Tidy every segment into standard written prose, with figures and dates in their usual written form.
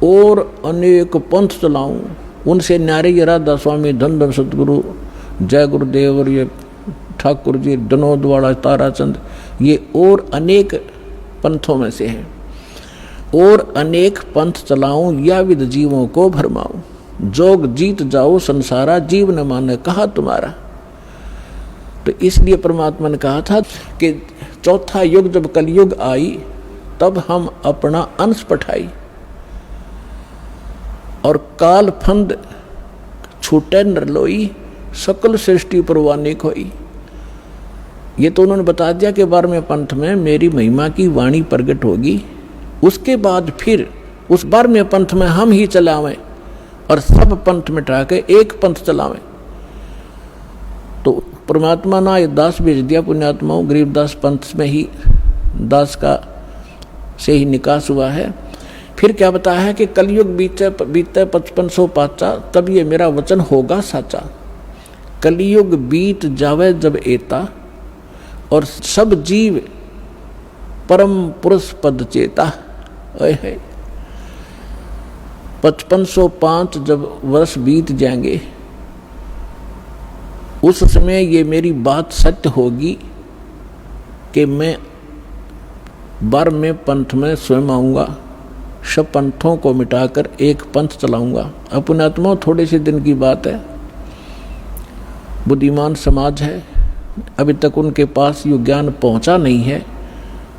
और अनेक पंथ चलाऊं, उनसे न्यारे ये राधा स्वामी, धन धन सतगुरु, जय गुरुदेव और ये ठाकुर जी, जनोद वाला ताराचंद, ये और अनेक पंथों में से हैं। और अनेक पंथ चलाऊं या विद जीवों को भरमाऊं, जोग जीत जाओ संसारा, जीव न माने कहा तुम्हारा। तो इसलिए परमात्मा ने कहा था कि चौथा युग जब कलयुग आई तब हम अपना अंश पठाई और काल फंद छूटे नरलोई, सकल सृष्टि परवाने खोई। ये तो उन्होंने बता दिया कि 12वें पंथ में मेरी महिमा की वाणी प्रकट होगी। उसके बाद फिर उस 12वें पंथ में हम ही चलावें और सब पंथ मिटा के एक पंथ चलावें। तो परमात्मा ने ये दास भेज दिया पुण्यात्माओं, गरीबदास पंथ में ही दास का से ही निकास हुआ है। फिर क्या बताया है कि कलयुग बीते 5500 पाचा, तब ये मेरा वचन होगा साचा। कलयुग बीत जावे जब एता, और सब जीव परम पुरुष पद चेता। 5505 जब वर्ष बीत जाएंगे उस समय ये मेरी बात सत्य होगी कि मैं 12वें पंथ में स्वयं आऊँगा, सब पंथों को मिटाकर एक पंथ चलाऊँगा। पुण्यात्माओं थोड़े से दिन की बात है, बुद्धिमान समाज है, अभी तक उनके पास ये ज्ञान पहुँचा नहीं है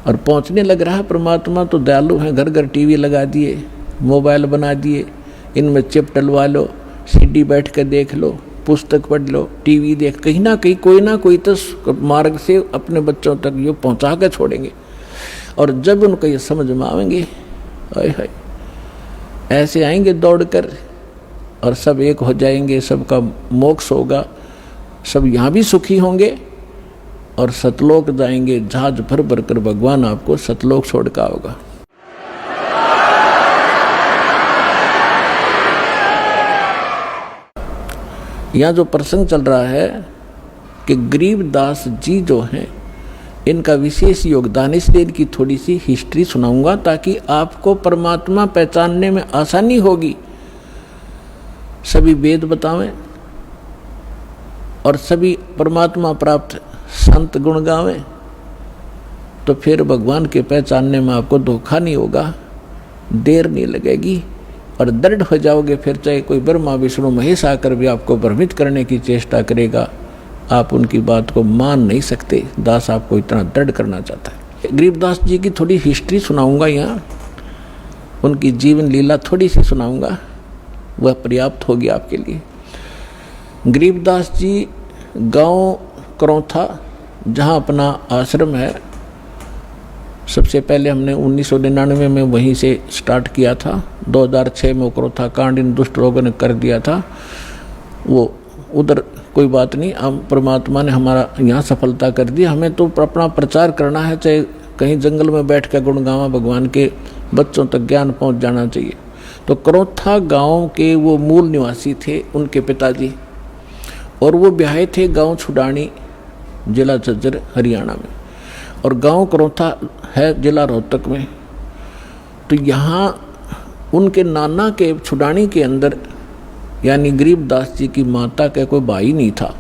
और पहुँचने लग रहा है। परमात्मा तो दयालु हैं, घर घर टीवी लगा दिए, मोबाइल बना दिए, इनमें चिप डलवा लो, सीडी बैठ कर देख लो, पुस्तक पढ़ लो, टीवी देख, कहीं ना कहीं कोई ना कोई तो मार्ग से अपने बच्चों तक ये पहुंचा कर छोड़ेंगे। और जब उनको ये समझ में आएंगे, हाय ऐसे आएंगे दौड़कर और सब एक हो जाएंगे, सबका मोक्ष होगा, सब यहाँ भी सुखी होंगे और सतलोक जाएंगे। जहाज भर भर कर भगवान आपको सतलोक छोड़ का होगा। यहाँ जो प्रसंग चल रहा है कि गरीबदास जी जो हैं इनका विशेष योगदान, इसलिए इनकी थोड़ी सी हिस्ट्री सुनाऊंगा ताकि आपको परमात्मा पहचानने में आसानी होगी। सभी वेद बतावें और सभी परमात्मा प्राप्त संत गुण गावें तो फिर भगवान के पहचानने में आपको धोखा नहीं होगा, देर नहीं लगेगी और दृढ़ हो जाओगे। फिर चाहे कोई ब्रह्मा विष्णु महेश आकर भी आपको भ्रमित करने की चेष्टा करेगा, आप उनकी बात को मान नहीं सकते। दास आपको इतना दृढ़ करना चाहता है। गरीबदास जी की थोड़ी हिस्ट्री सुनाऊंगा, यहाँ उनकी जीवन लीला थोड़ी सी सुनाऊंगा, वह पर्याप्त होगी आपके लिए। गरीबदास जी गांव करौथा, जहाँ अपना आश्रम है, सबसे पहले हमने 1999 में वहीं से स्टार्ट किया था। 2006 में करौथा कांड इन दुष्ट लोगों ने कर दिया था, वो उधर कोई बात नहीं, हम परमात्मा ने हमारा यहाँ सफलता कर दी। हमें तो अपना प्रचार करना है, चाहे कहीं जंगल में बैठ कर गुणगावा भगवान के, बच्चों तक ज्ञान पहुँच जाना चाहिए। तो करौथा गांव के वो मूल निवासी थे उनके पिताजी, और वो ब्याहे थे गांव छुडानी, जिला झज्जर हरियाणा में, और गांव करौथा है जिला रोहतक में। तो यहाँ उनके नाना के छुडानी के अंदर यानी गरीबदास जी की माता का कोई भाई नहीं था,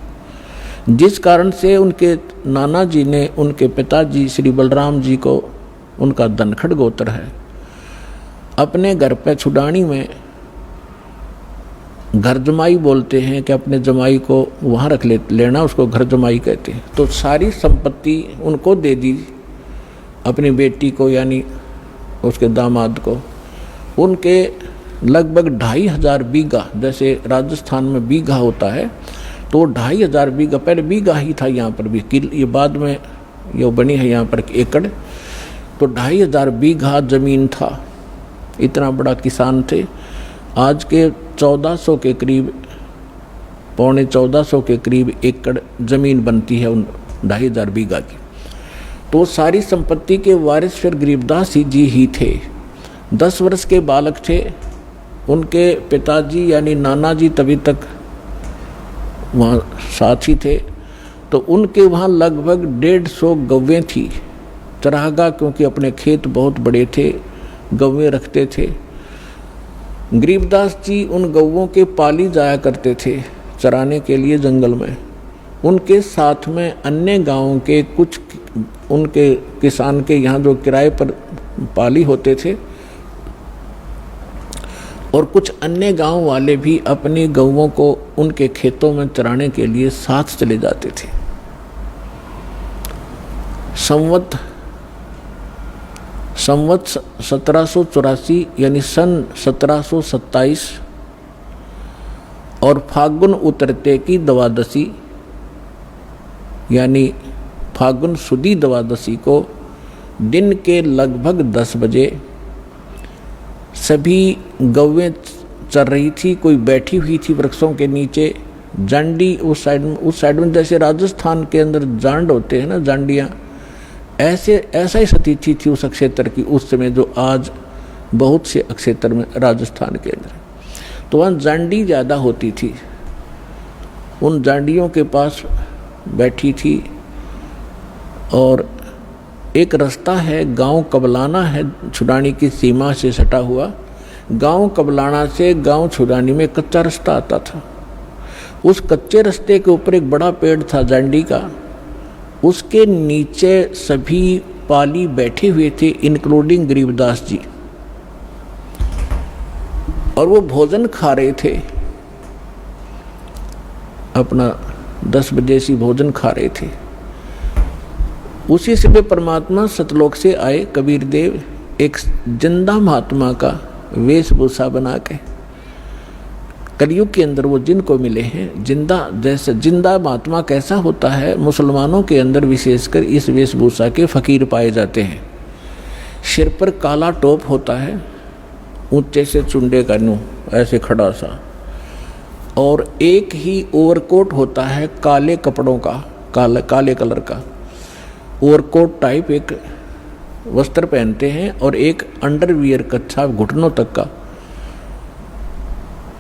जिस कारण से उनके नाना जी ने उनके पिताजी श्री बलराम जी को, उनका धनखड़ गोत्र है, अपने घर पे छुडानी में घर जमाई बोलते हैं कि अपने जमाई को वहाँ रख लेना, उसको घर जमाई कहते हैं। तो सारी संपत्ति उनको दे दी, अपनी बेटी को यानी उसके दामाद को। उनके लगभग 2500 बीघा, जैसे राजस्थान में बीघा होता है तो 2500 बीघा, पहले बीघा ही था यहाँ पर भी, ये बाद में ये बनी है यहाँ पर एकड़। तो 2500 बीघा जमीन था, इतना बड़ा किसान थे। आज के 1400 के करीब, पौने 1400 के करीब एकड़ जमीन बनती है उन 2500 बीघा की। तो सारी संपत्ति के वारिस फिर गरीबदास जी ही थे। 10 वर्ष के बालक थे, उनके पिताजी यानी नाना जी तभी तक वहाँ साथी थे। तो उनके वहाँ लगभग 150 गौवें थी, चरागाह, क्योंकि अपने खेत बहुत बड़े थे, गौवें रखते थे। गरीबदास जी उन गौओं के पाली जाया करते थे चराने के लिए जंगल में। उनके साथ में अन्य गांवों के कुछ उनके किसान के यहाँ जो किराए पर पाली होते थे और कुछ अन्य गांव वाले भी अपनी गौओं को उनके खेतों में चराने के लिए साथ चले जाते थे। संवत 1784 यानी सन 1727 और फागुन उतरते की द्वादशी यानी फागुन सुदी द्वादशी को दिन के लगभग 10 बजे सभी गौवें चर रही थी। कोई बैठी हुई थी वृक्षों के नीचे। जांडी उस साइड में जैसे राजस्थान के अंदर जांड होते हैं ना, जांडियाँ, ऐसा ही स्थिति थी उस क्षेत्र की उस समय, जो आज बहुत से क्षेत्र में राजस्थान के अंदर। तो वहाँ जांडी ज़्यादा होती थी। उन जांडियों के पास बैठी थी और एक रास्ता है, गांव कबलाना है, छुड़ानी की सीमा से सटा हुआ। गांव कबलाना से गांव छुड़ानी में कच्चा रास्ता आता था। उस कच्चे रास्ते के ऊपर एक बड़ा पेड़ था जांडी का। उसके नीचे सभी पाली बैठे हुए थे, इंक्लूडिंग गरीबदास जी, और वो भोजन खा रहे थे। अपना 10 बजे से भोजन खा रहे थे। उसी समय परमात्मा सतलोक से आए कबीर देव एक जिंदा महात्मा का वेशभूषा बना के। कलयुग के अंदर वो जिनको मिले हैं जिंदा, जैसे जिंदा महात्मा कैसा होता है, मुसलमानों के अंदर विशेषकर इस वेशभूषा के फकीर पाए जाते हैं। सिर पर काला टोप होता है, ऊंचे से चुंडे का नूं ऐसे खड़ा सा, और एक ही ओवरकोट होता है काले कपड़ों का, काले कलर का ओवरकोट टाइप एक वस्त्र पहनते हैं, और एक अंडरवियर कच्छा घुटनों तक का।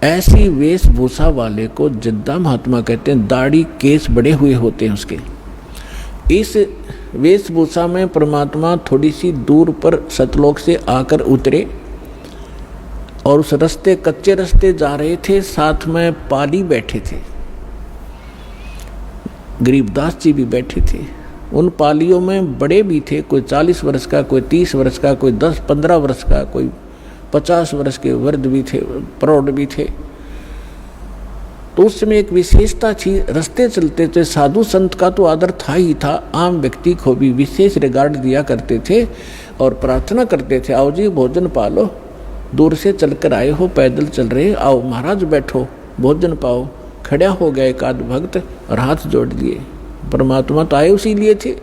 ऐसी वेशभूषा वाले को जिद्दा महात्मा कहते हैं। दाढ़ी केस बड़े हुए होते हैं उसके। इस वेशभूषा में परमात्मा थोड़ी सी दूर पर सतलोक से आकर उतरे और उस रास्ते, कच्चे रास्ते जा रहे थे। साथ में पाली बैठे थे, गरीबदास जी भी बैठे थे। उन पालियों में बड़े भी थे, कोई 40 वर्ष का, कोई 30 वर्ष का, कोई 10-15 वर्ष का, कोई 50 वर्ष के वृद्ध भी थे, प्रौढ़ भी थे। तो उस समय एक विशेषता थी, रास्ते चलते थे साधु संत का तो आदर था ही था, आम व्यक्ति को भी विशेष रिगार्ड दिया करते थे और प्रार्थना करते थे, आओ जी भोजन पालो, दूर से चलकर आए हो, पैदल चल रहे, आओ महाराज बैठो भोजन पाओ। खड़ा हो गए एक आध भक्त और हाथ जोड़ दिए। परमात्मा तो आए उसी लिए थे,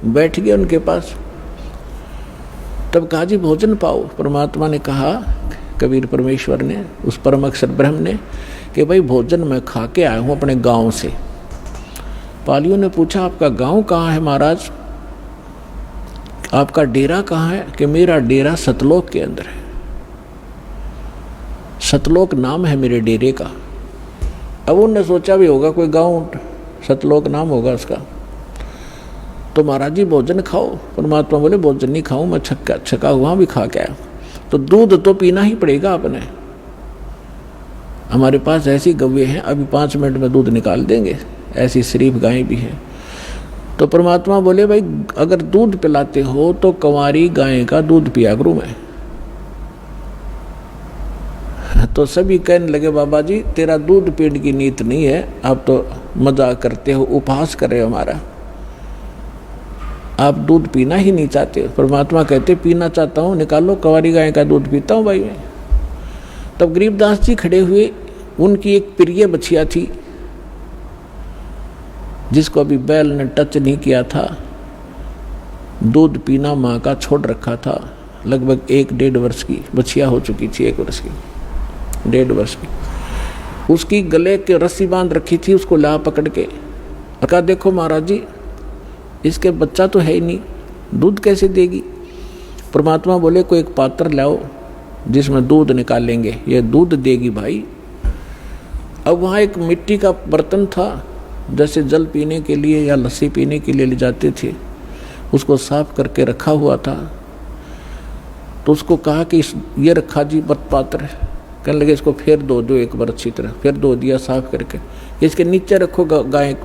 बैठ गए उनके पास। तब कहा जी भोजन पाओ। परमात्मा ने कहा, कबीर परमेश्वर ने, उस परम अक्षर ब्रह्म ने, कि भाई भोजन मैं खा के आया हूँ अपने गांव से। पालियों ने पूछा आपका गांव कहाँ है महाराज, आपका डेरा कहाँ है? कि मेरा डेरा सतलोक के अंदर है, सतलोक नाम है मेरे डेरे का। अब उन्होंने सोचा भी होगा कोई गांव सतलोक नाम होगा उसका। तो महाराज जी भोजन खाओ। परमात्मा बोले भोजन नहीं खाऊं मैं, छका हुआ भी खा के आया। तो दूध तो पीना ही पड़ेगा आपने, हमारे पास ऐसी गौएं हैं, अभी 5 मिनट में दूध निकाल देंगे, ऐसी शरीफ गायें भी हैं। तो परमात्मा बोले भाई अगर दूध पिलाते हो तो कंवारी गाय का दूध पिया करूं मैं। तो सभी कहने लगे बाबा जी तेरा दूध पीने की नीयत नहीं है, आप तो मजाक करते हो, उपहास कर रहे हो हमारा, आप दूध पीना ही नहीं चाहते। परमात्मा कहते पीना चाहता हूँ, निकालो कंवारी गाय का दूध पीता हूँ भाई मैं। तब गरीबदास जी खड़े हुए, उनकी एक प्रिय बछिया थी जिसको अभी बैल ने टच नहीं किया था, दूध पीना माँ का छोड़ रखा था। लगभग 1-1.5 वर्ष की बछिया हो चुकी थी, 1 वर्ष की, 1.5 वर्ष की। उसकी गले के रस्सी बांध रखी थी, उसको ला पकड़ के और कहा देखो महाराज जी इसके बच्चा तो है ही नहीं, दूध कैसे देगी? परमात्मा बोले कोई एक पात्र लाओ जिसमें दूध निकालेंगे, ये दूध देगी भाई। अब वहाँ एक मिट्टी का बर्तन था, जैसे जल पीने के लिए या लस्सी पीने के लिए ले जाते थे, उसको साफ करके रखा हुआ था। तो उसको कहा कि ये रखा जी पात्र, कहने लगे इसको फिर धो दो एक बार अच्छी तरह। फिर धो दिया साफ करके। इसके नीचे रखो गाय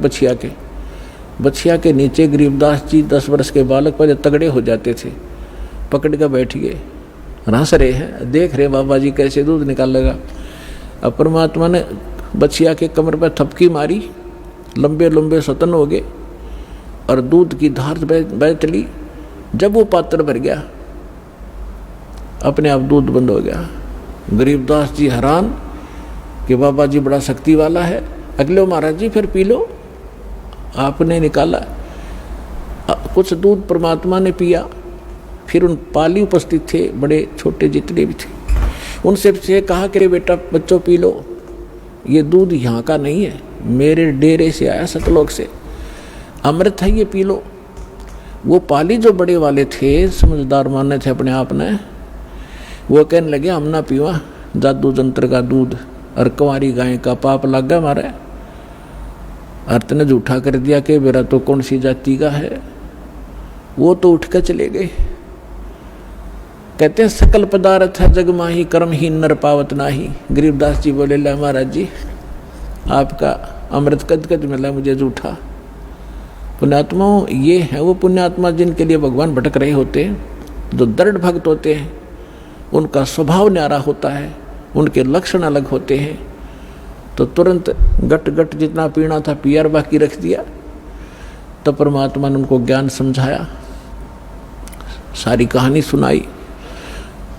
बछिया के नीचे गरीबदास जी 10 वर्ष के बालक पर तगड़े हो जाते थे, पकड़ कर बैठ गए, हंस रहे हैं, देख रहे बाबा जी कैसे दूध निकालेगा। अब परमात्मा ने बछिया के कमर पर थपकी मारी, लंबे लंबे सतन हो गए और दूध की धार बह चली। जब वो पात्र भर गया अपने आप दूध बंद हो गया। गरीबदास जी हैरान कि बाबा जी बड़ा शक्ति वाला है। अगले महाराज जी फिर पी लो, आपने निकाला। कुछ दूध परमात्मा ने पिया। फिर उन पाली उपस्थित थे, बड़े छोटे जितने भी थे, उनसे से कहा कि बेटा बच्चों पी लो, ये दूध यहाँ का नहीं है, मेरे डेरे से आया सतलोक से, अमृत है, ये पी लो। वो पाली जो बड़े वाले थे, समझदार माने थे अपने आप ने, वो कहने लगे हम ना पीवा जादू जंत्र का दूध, और कुंवारी गाय का पाप लग गया हमारा। अर्थ ने झूठा कर दिया कि मेरा तो कौन सी जाति का है। वो तो उठ कर चले गए। कहते हैं सकल पदार्थ है जग माही, कर्म ही नर पावत नाही। गरीबदास जी बोले ला महाराज जी आपका अमृत कद कद मिला मुझे झूठा। पुण्यात्माओं ये है वो पुण्यात्मा जिनके लिए भगवान भटक रहे होते हैं, जो दृढ़ भक्त होते हैं, उनका स्वभाव न्यारा होता है, उनके लक्षण अलग होते हैं। तो तुरंत गट गट जितना पीना था पियर बाकी रख दिया। तो परमात्मा ने उनको ज्ञान समझाया, सारी कहानी सुनाई।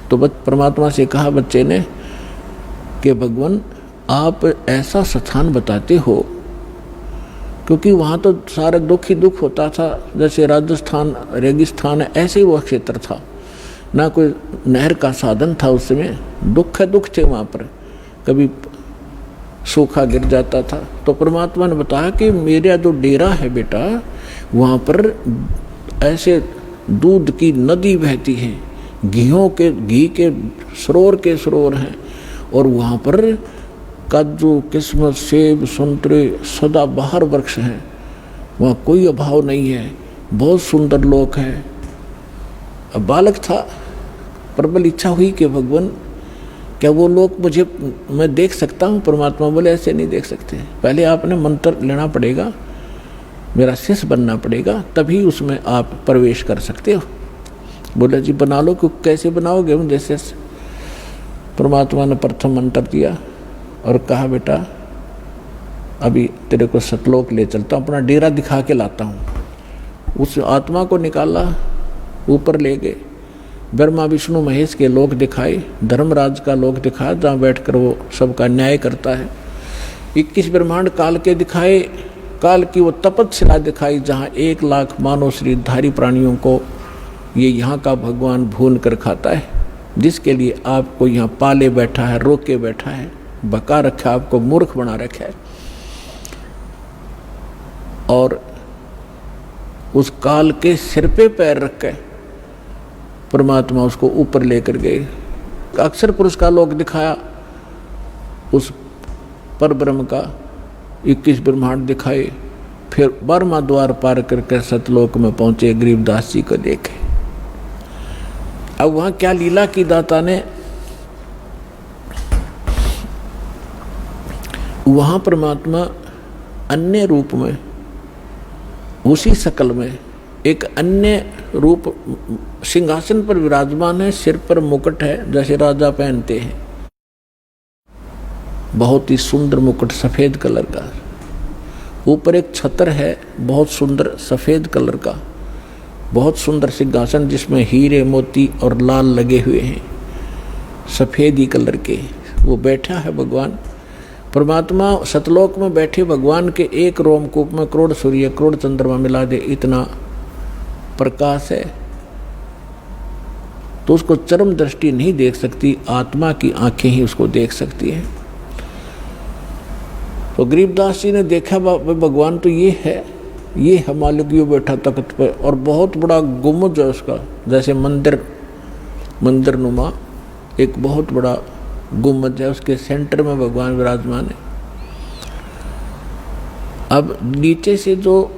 तो परमात्मा से कहा बच्चे ने कि भगवान आप ऐसा स्थान बताते हो, क्योंकि वहाँ तो सारा दुख ही दुख होता था, जैसे राजस्थान रेगिस्तान है ऐसे ही वह क्षेत्र था, ना कोई नहर का साधन था उस समय, दुख दुख थे वहाँ पर, कभी सूखा गिर जाता था। तो परमात्मा ने बताया कि मेरा जो डेरा है बेटा, वहाँ पर ऐसे दूध की नदी बहती है, घी के सरोवर हैं, और वहाँ पर काजू किस्मत सेब संतरे सदा बाहर वृक्ष हैं, वहाँ कोई अभाव नहीं है, बहुत सुंदर लोक है। अब बालक था, प्रबल इच्छा हुई कि भगवान क्या वो लोग मैं देख सकता हूँ। परमात्मा बोले ऐसे नहीं देख सकते, पहले आपने मंत्र लेना पड़ेगा, मेरा शिष्य बनना पड़ेगा, तभी उसमें आप प्रवेश कर सकते हो। बोले जी बना लो, क्यों कैसे बनाओगे मुझे शिष्य। परमात्मा ने प्रथम मंत्र दिया और कहा बेटा अभी तेरे को सतलोक ले चलता हूँ, अपना डेरा दिखा के लाता हूँ। उस आत्मा को निकाला, ऊपर ले गए, ब्रह्मा विष्णु महेश के लोक दिखाए, धर्मराज का लोक दिखाया जहाँ बैठकर वो सबका न्याय करता है। 21 ब्रह्मांड काल के दिखाए, काल की वो तपस्या दिखाई जहाँ 1 लाख मानव शरीरधारी प्राणियों को ये यहाँ का भगवान भून कर खाता है, जिसके लिए आपको यहाँ पाले बैठा है, रोके बैठा है, बका रखा है, आपको मूर्ख बना रखा है। और उस काल के सिर पे पैर रख के परमात्मा उसको ऊपर लेकर गए। अक्षर पुरुष का लोक दिखाया, उस पर ब्रह्म का 21 ब्रह्मांड दिखाए, फिर 12वां द्वार पार करके सतलोक में पहुंचे, गरीबदास जी को देखे। अब वहां क्या लीला की दाता ने, वहां परमात्मा अन्य रूप में, उसी शकल में एक अन्य रूप सिंहासन पर विराजमान है, सिर पर मुकुट है जैसे राजा पहनते हैं, बहुत ही सुंदर मुकुट सफेद कलर का। ऊपर एक छत्र है बहुत सुंदर सफेद कलर का, बहुत सुंदर सिंहासन जिसमें हीरे मोती और लाल लगे हुए हैं, सफेद ही कलर के वो बैठा है भगवान। परमात्मा सतलोक में बैठे भगवान के एक रोमकूप में करोड़ सूर्य करोड़ चंद्रमा मिला दे इतना प्रकाश है, तो उसको चरम दृष्टि नहीं देख सकती, आत्मा की आंखें ही उसको देख सकती हैं। तो गरीबदास जी ने देखा भगवान तो ये है मालिक यो बैठा तख्त पर, और बहुत बड़ा गुम्बद है उसका, जैसे मंदिर नुमा एक बहुत बड़ा गुम्बद है, उसके सेंटर में भगवान विराजमान है। अब नीचे से जो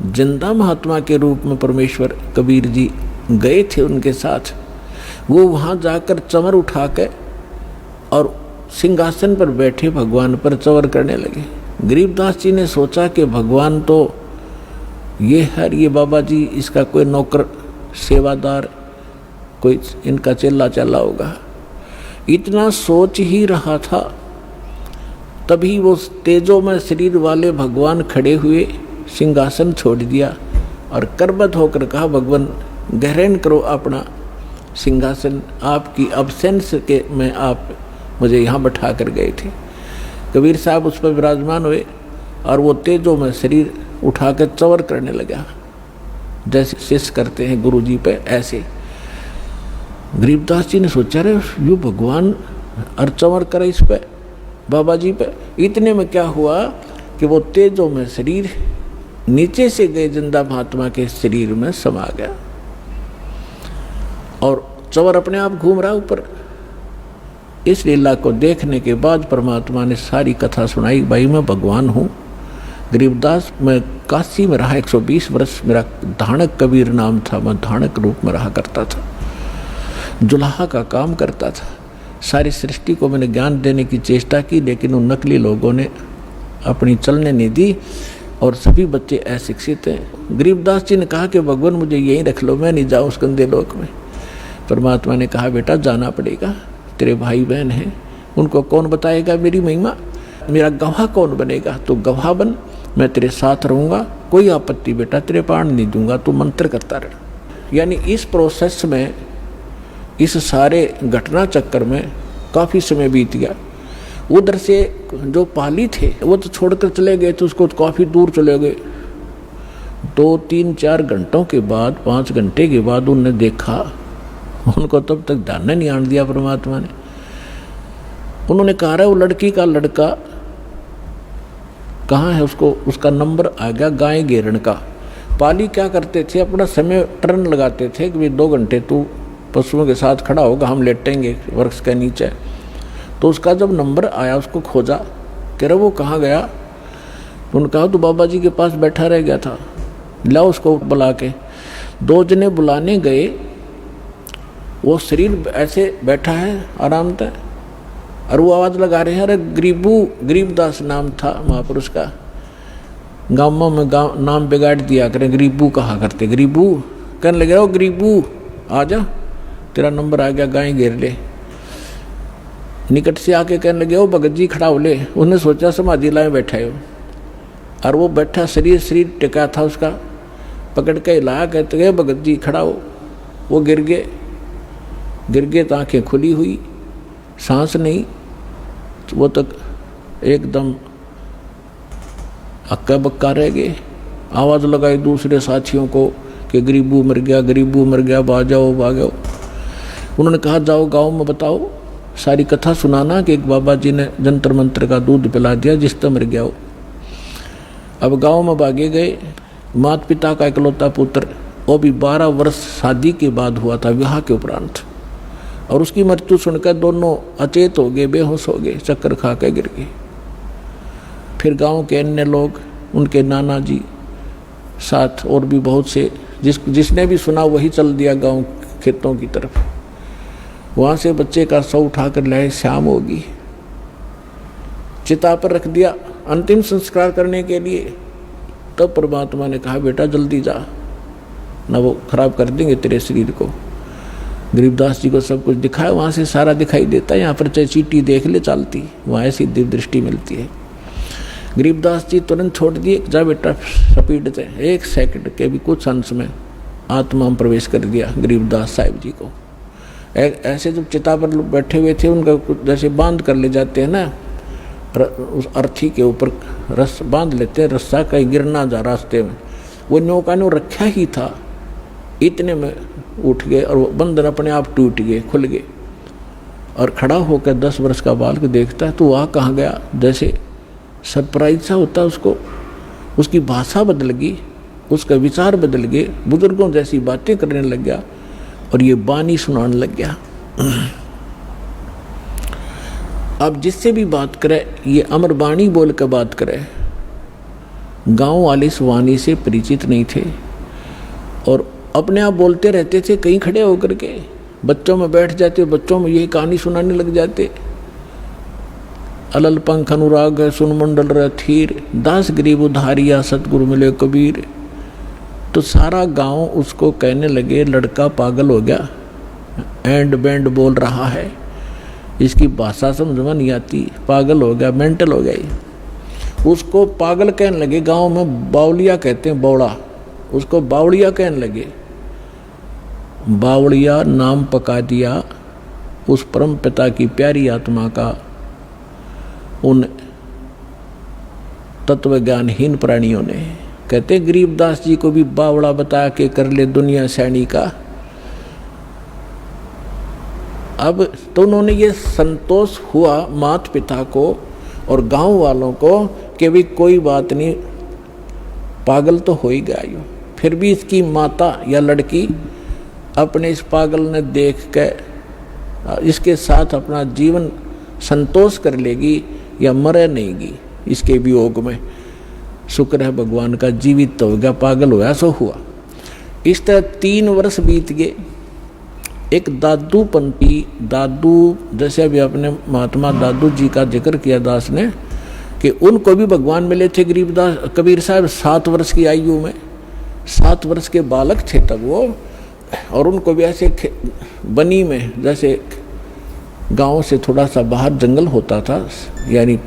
जिंदा महात्मा के रूप में परमेश्वर कबीर जी गए थे उनके साथ, वो वहाँ जाकर चमर उठा के और सिंहासन पर बैठे भगवान पर चवर करने लगे। गरीबदास जी ने सोचा कि भगवान तो ये है, ये बाबा जी इसका कोई नौकर सेवादार, कोई इनका चेला चला होगा। इतना सोच ही रहा था, तभी वो तेजो में शरीर वाले भगवान खड़े हुए, सिंहासन छोड़ दिया और करबद्ध होकर कहा, भगवान ग्रहण करो अपना सिंहासन, आपकी अब्सेंस के में आप मुझे यहाँ बैठा कर गए थे। कबीर साहब उस पर विराजमान हुए और वो तेजो में शरीर उठाकर चवर करने लगा, जैसे शिष्य करते हैं गुरु जी पे, ऐसे। गरीबदास जी ने सोचा, रे यो भगवान और चवर करे इस पे, बाबा जी पे। इतने में क्या हुआ कि वो तेजो में शरीर नीचे से गए जिंदा महात्मा के शरीर में समा गया और चवर अपने आप घूम रहा ऊपर। इस लीला को देखने के बाद परमात्मा ने सारी कथा सुनाई। भाई मैं भगवान हूँ। गरीबदास, मैं काशी में रहा 120 वर्ष, मेरा धाणक कबीर नाम था, मैं धाणक रूप में रहा करता था, जुलाहा का काम करता था। सारी सृष्टि को मैंने ज्ञान देने की चेष्टा की, लेकिन उन नकली लोगों ने अपनी चलने नहीं दी और सभी बच्चे अशिक्षित हैं। गरीबदास जी ने कहा कि भगवान मुझे यहीं रख लो, मैं नहीं जाऊँ उस गंदे लोक में। परमात्मा ने कहा, बेटा जाना पड़ेगा, तेरे भाई बहन हैं, उनको कौन बताएगा मेरी महिमा, मेरा गवाह कौन बनेगा, तो गवाह बन, मैं तेरे साथ रहूँगा, कोई आपत्ति बेटा तेरे प्राण नहीं दूंगा, तू मंत्र करता रह। यानी इस प्रोसेस में, इस सारे घटना चक्कर में काफ़ी समय बीत गया। उधर से जो पाली थे वो तो छोड़कर चले गए थे, उसको काफ़ी दूर चले गए। 2, 3, 4 घंटों के बाद, 5 घंटे के बाद उनने देखा, उनको तब तक ध्यान नहीं आने दिया परमात्मा ने। उन्होंने कहा, वो लड़की का लड़का कहाँ है, उसको उसका नंबर आ गया गाय घेरण का। पाली क्या करते थे, अपना समय टर्न लगाते थे कि 2 घंटे तू पशुओं के साथ खड़ा होगा, हम लेटेंगे वृक्ष के नीचे। तो उसका जब नंबर आया, उसको खोजा, कह रहा वो कहाँ गया। उन्होंने कहा तो बाबा जी के पास बैठा रह गया था, लाओ उसको बुला के। 2 जने बुलाने गए, वो शरीर ऐसे बैठा है आराम से, और वो आवाज़ लगा रहे हैं, अरे गरीबू, गरीबदास नाम था महापुरुष का। गाँवों में गाँव नाम बिगाड़ दिया करें, गरीबू कहा करते, गरीबू कहने लगे, ओ गरीबू आ जा, तेरा नंबर आ गया, गाय घेर ले। निकट से आके कहने लगे, ओ भगत जी खड़ा हो ले। उन्हें सोचा समाधि लाए बैठा हो, और वो बैठा शरीर टिका था उसका, पकड़ के हिलाया, कहते गए भगत जी खड़ा हो। वो गिर गए तो आँखें खुली हुई, सांस नहीं, वो तक एकदम अक्का बक्का रह गए। आवाज़ लगाई दूसरे साथियों को कि गरीबू मर गया, गरीबू मर गया, भागो भागो। उन्होंने कहा, जाओ गांव में बताओ, सारी कथा सुनाना कि एक बाबा जी ने जंतर मंत्र का दूध पिला दिया जिससे मर गया हो। अब गांव में भागे गए। माता पिता का इकलौता पुत्र, वो भी 12 वर्ष शादी के बाद हुआ था, विवाह के उपरांत, और उसकी मृत्यु सुनकर दोनों अचेत हो गए, बेहोश हो गए, चक्कर खा के गिर गए। फिर गांव के अन्य लोग, उनके नाना जी साथ और भी बहुत से, जिसने भी सुना वही चल दिया गांव खेतों की तरफ। वहाँ से बच्चे का शव उठाकर लाए, शाम होगी, चिता पर रख दिया अंतिम संस्कार करने के लिए। तब परमात्मा ने कहा, बेटा जल्दी जा, ना वो खराब कर देंगे तेरे शरीर को। गरीबदास जी को सब कुछ दिखाया, वहाँ से सारा दिखाई देता है। यहाँ पर चाहे चीटी देख ले चालती, वहाँ ऐसी दिव्य दृष्टि मिलती है। गरीबदास जी तुरंत छोड़ दिए, जा बेटा स्पीड से। 1 सेकंड के भी कुछ अंश में आत्मा में प्रवेश कर दिया गरीबदास साहिब जी को। ऐसे जब चिता पर बैठे हुए थे, उनका जैसे बांध कर ले जाते हैं ना, उस अर्थी के ऊपर रस बांध लेते हैं, रस्सा कहीं गिर ना जा रास्ते में, वो नौका ने रखा ही था। इतने में उठ गए और वो बंधन अपने आप टूट गए, खुल गए, और खड़ा होकर 10 वर्ष का बालक देखता है तो वहाँ कहाँ गया, जैसे सरप्राइज सा होता है उसको। उसकी भाषा बदल गई, उसका विचार बदल गए, बुजुर्गों जैसी बातें करने लग गया और ये बानी सुनाने लग गया। अब जिससे भी बात करे ये अमर बाणी बोल कर बात करे। गांव वाले इस वाणी से परिचित नहीं थे और अपने आप बोलते रहते थे, कहीं खड़े होकर के बच्चों में बैठ जाते, बच्चों में यही कहानी सुनाने लग जाते। अलल पंख अनुराग है सुन मंडल रथीर, दास गरीब उधारिया सतगुरु मिले कबीर। तो सारा गांव उसको कहने लगे लड़का पागल हो गया, एंड बैंड बोल रहा है, इसकी भाषा समझ में नहीं आती, पागल हो गया, मेंटल हो गया। उसको पागल कहने लगे, गांव में बावलिया कहते हैं, बौड़ा, उसको बावड़िया कहने लगे। बावड़िया नाम पका दिया उस परम पिता की प्यारी आत्मा का उन तत्व ज्ञानहीन प्राणियों ने। कहते गरीबदास जी को भी बावड़ा बता के कर ले दुनिया सैनी का। अब तो उन्होंने ये संतोष हुआ माता पिता को और गांव वालों को कि भी कोई बात नहीं, पागल तो हो ही गया यो। फिर भी इसकी माता या लड़की अपने इस पागल ने देख के इसके साथ अपना जीवन संतोष कर लेगी या मरे नहींगी इसके वियोग में। शुक्र है भगवान का, जीवित तो हो गया, पागल होया सो हुआ। इस तरह 3 वर्ष बीत गए। एक दादू पंथी, दादू जैसे अभी अपने महात्मा दादू जी का जिक्र किया दास ने कि उनको भी भगवान मिले थे गरीबदास कबीर साहब 7 वर्ष की आयु में, 7 वर्ष के बालक थे तब वो। और उनको भी ऐसे बनी में, जैसे गांव से थोड़ा सा बाहर जंगल होता था, यानी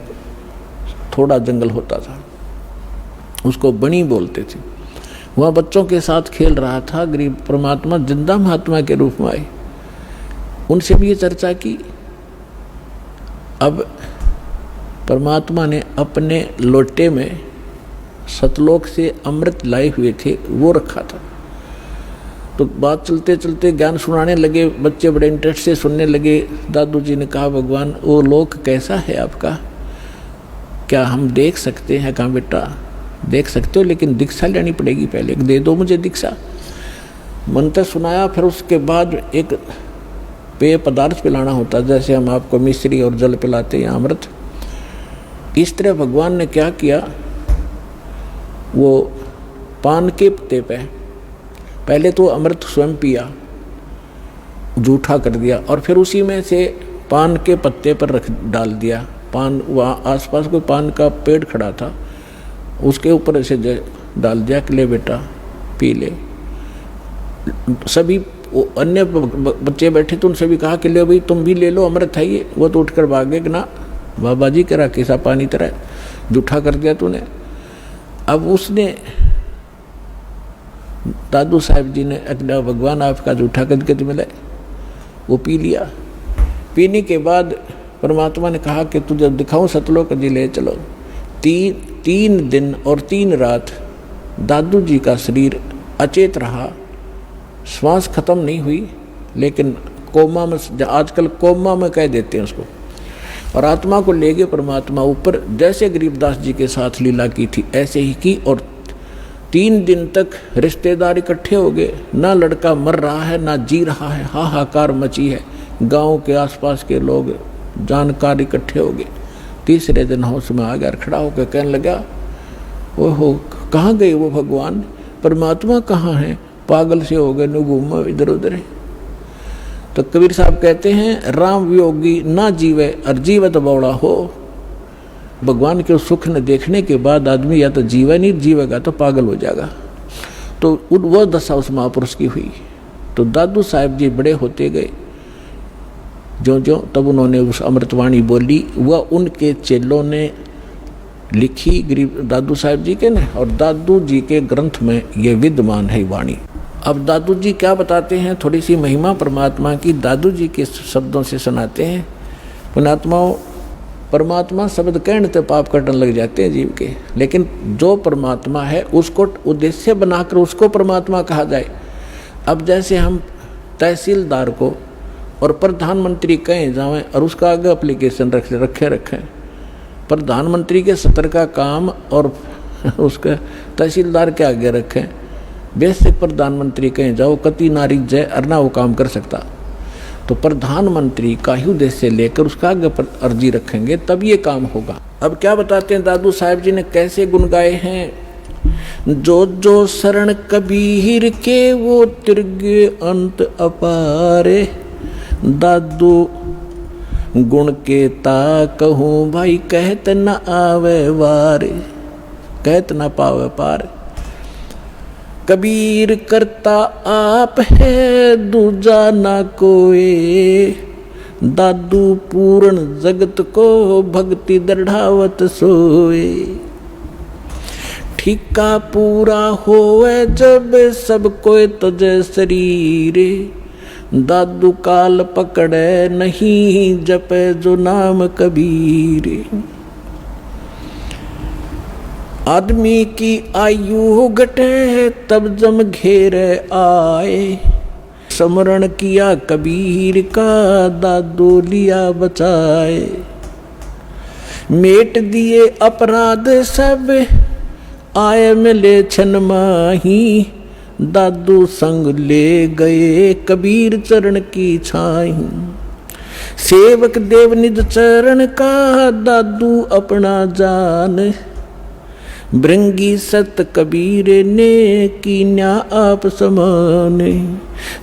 थोड़ा जंगल होता था, उसको बनी बोलते थे। वहाँ बच्चों के साथ खेल रहा था। गरीब परमात्मा जिंदा महात्मा के रूप में आए, उनसे भी ये चर्चा की। अब परमात्मा ने अपने लोटे में सतलोक से अमृत लाए हुए थे, वो रखा था। तो बात चलते चलते ज्ञान सुनाने लगे, बच्चे बड़े इंटरेस्ट से सुनने लगे। दादू जी ने कहा भगवान वो लोक कैसा है आपका, क्या हम देख सकते हैं? कहा बेटा देख सकते हो लेकिन दीक्षा लेनी पड़ेगी, पहले दे दो मुझे दीक्षा। मंत्र सुनाया, फिर उसके बाद एक पेय पदार्थ पिलाना होता, जैसे हम आपको मिश्री और जल पिलाते हैं अमृत। इस तरह भगवान ने क्या किया, वो पान के पत्ते पे पहले तो अमृत स्वयं पिया, जूठा कर दिया, और फिर उसी में से पान के पत्ते पर रख डाल दिया। पान वहाँ आसपास कोई पान का पेड़ खड़ा था, उसके ऊपर ऐसे डाल दिया कि ले बेटा पी ले। सभी अन्य बच्चे बैठे तो उनसे भी कहा कि ले भाई तुम भी ले लो, अमृत है ये। वो तो उठकर भागे कि ना बाबा जी करा कैसा पानी तरह जूठा कर दिया तूने। अब उसने दादू साहब जी ने अगला भगवान आपका जूठा करके मिला, वो पी लिया। पीने के बाद परमात्मा ने कहा कि तुझे दिखाऊं सतलोक जी ले चलो। 3 दिन और 3 रात दादू जी का शरीर अचेत रहा, श्वास खत्म नहीं हुई, लेकिन कोमा में, आजकल कोमा में कह देते हैं उसको। और आत्मा को ले गए परमात्मा ऊपर। जैसे गरीबदास जी के साथ लीला की थी ऐसे ही की। और 3 दिन तक रिश्तेदार इकट्ठे हो गए, ना लड़का मर रहा है ना जी रहा है, हाहाकार मची है। गांव के आसपास के लोग जानकार इकट्ठे हो गए। तीसरे दिन होश में आ गया, खड़ा होकर कहने लगा ओहो कहाँ गए वो भगवान, परमात्मा कहाँ है, पागल से हो गए, न घूमो इधर उधर। तो कबीर साहब कहते हैं राम वियोगी ना जीवे और जीवत बौड़ा हो। भगवान के सुख न देखने के बाद आदमी या तो जीवे नहीं, जीवेगा तो पागल हो जाएगा। तो वह दशा उस महापुरुष की हुई। तो दादू साहब जी बड़े होते गए जो जो, तब उन्होंने उस अमृतवाणी बोली। वह उनके चेलों ने लिखी गरीब दादू साहब जी के ने, और दादू जी के ग्रंथ में ये विद्यमान है वाणी। अब दादू जी क्या बताते हैं, थोड़ी सी महिमा परमात्मा की दादू जी के शब्दों से सुनाते हैं। पुणात्माओं, परमात्मा शब्द कहने तो पाप कटने लग जाते हैं जीव के, लेकिन जो परमात्मा है उसको उद्देश्य बनाकर उसको परमात्मा कहा जाए। अब जैसे हम तहसीलदार को और प्रधानमंत्री कहें जाएं और उसका आगे एप्लीकेशन रखें, प्रधानमंत्री के सत्र का काम और उसका तहसीलदार के आगे रखें, बेसिक प्रधानमंत्री कहें जाओ कति नारी जय अरना वो काम कर सकता। तो प्रधानमंत्री का ही उद्देश्य लेकर उसका आगे अर्जी रखेंगे तब ये काम होगा। अब क्या बताते हैं दादू साहब जी ने कैसे गुण गाए हैं। जो जो शरण कबीर के वो तिर्गे अंत अपारे, दादू गुण के ता कहूँ भाई कहत न आवे वार, कहत न पावे पार। कबीर करता आप है दूजा ना कोई, दादू पूर्ण जगत को भक्ति दृढ़ावत सोए। ठिका पूरा होवे जब सब कोई तजे शरीर, दादू काल पकड़े नहीं जपे जो नाम कबीर। आदमी की आयु घटे तब जम घेरे आए, स्मरण किया कबीर का दादू लिया बचाए। मेट दिए अपराध सब आए मिले छन माही, दादू संग ले गए कबीर चरण की छाई। सेवक देव निज चरण का दादू अपना जान, भृंगी सत कबीर ने कीन्या आप समान।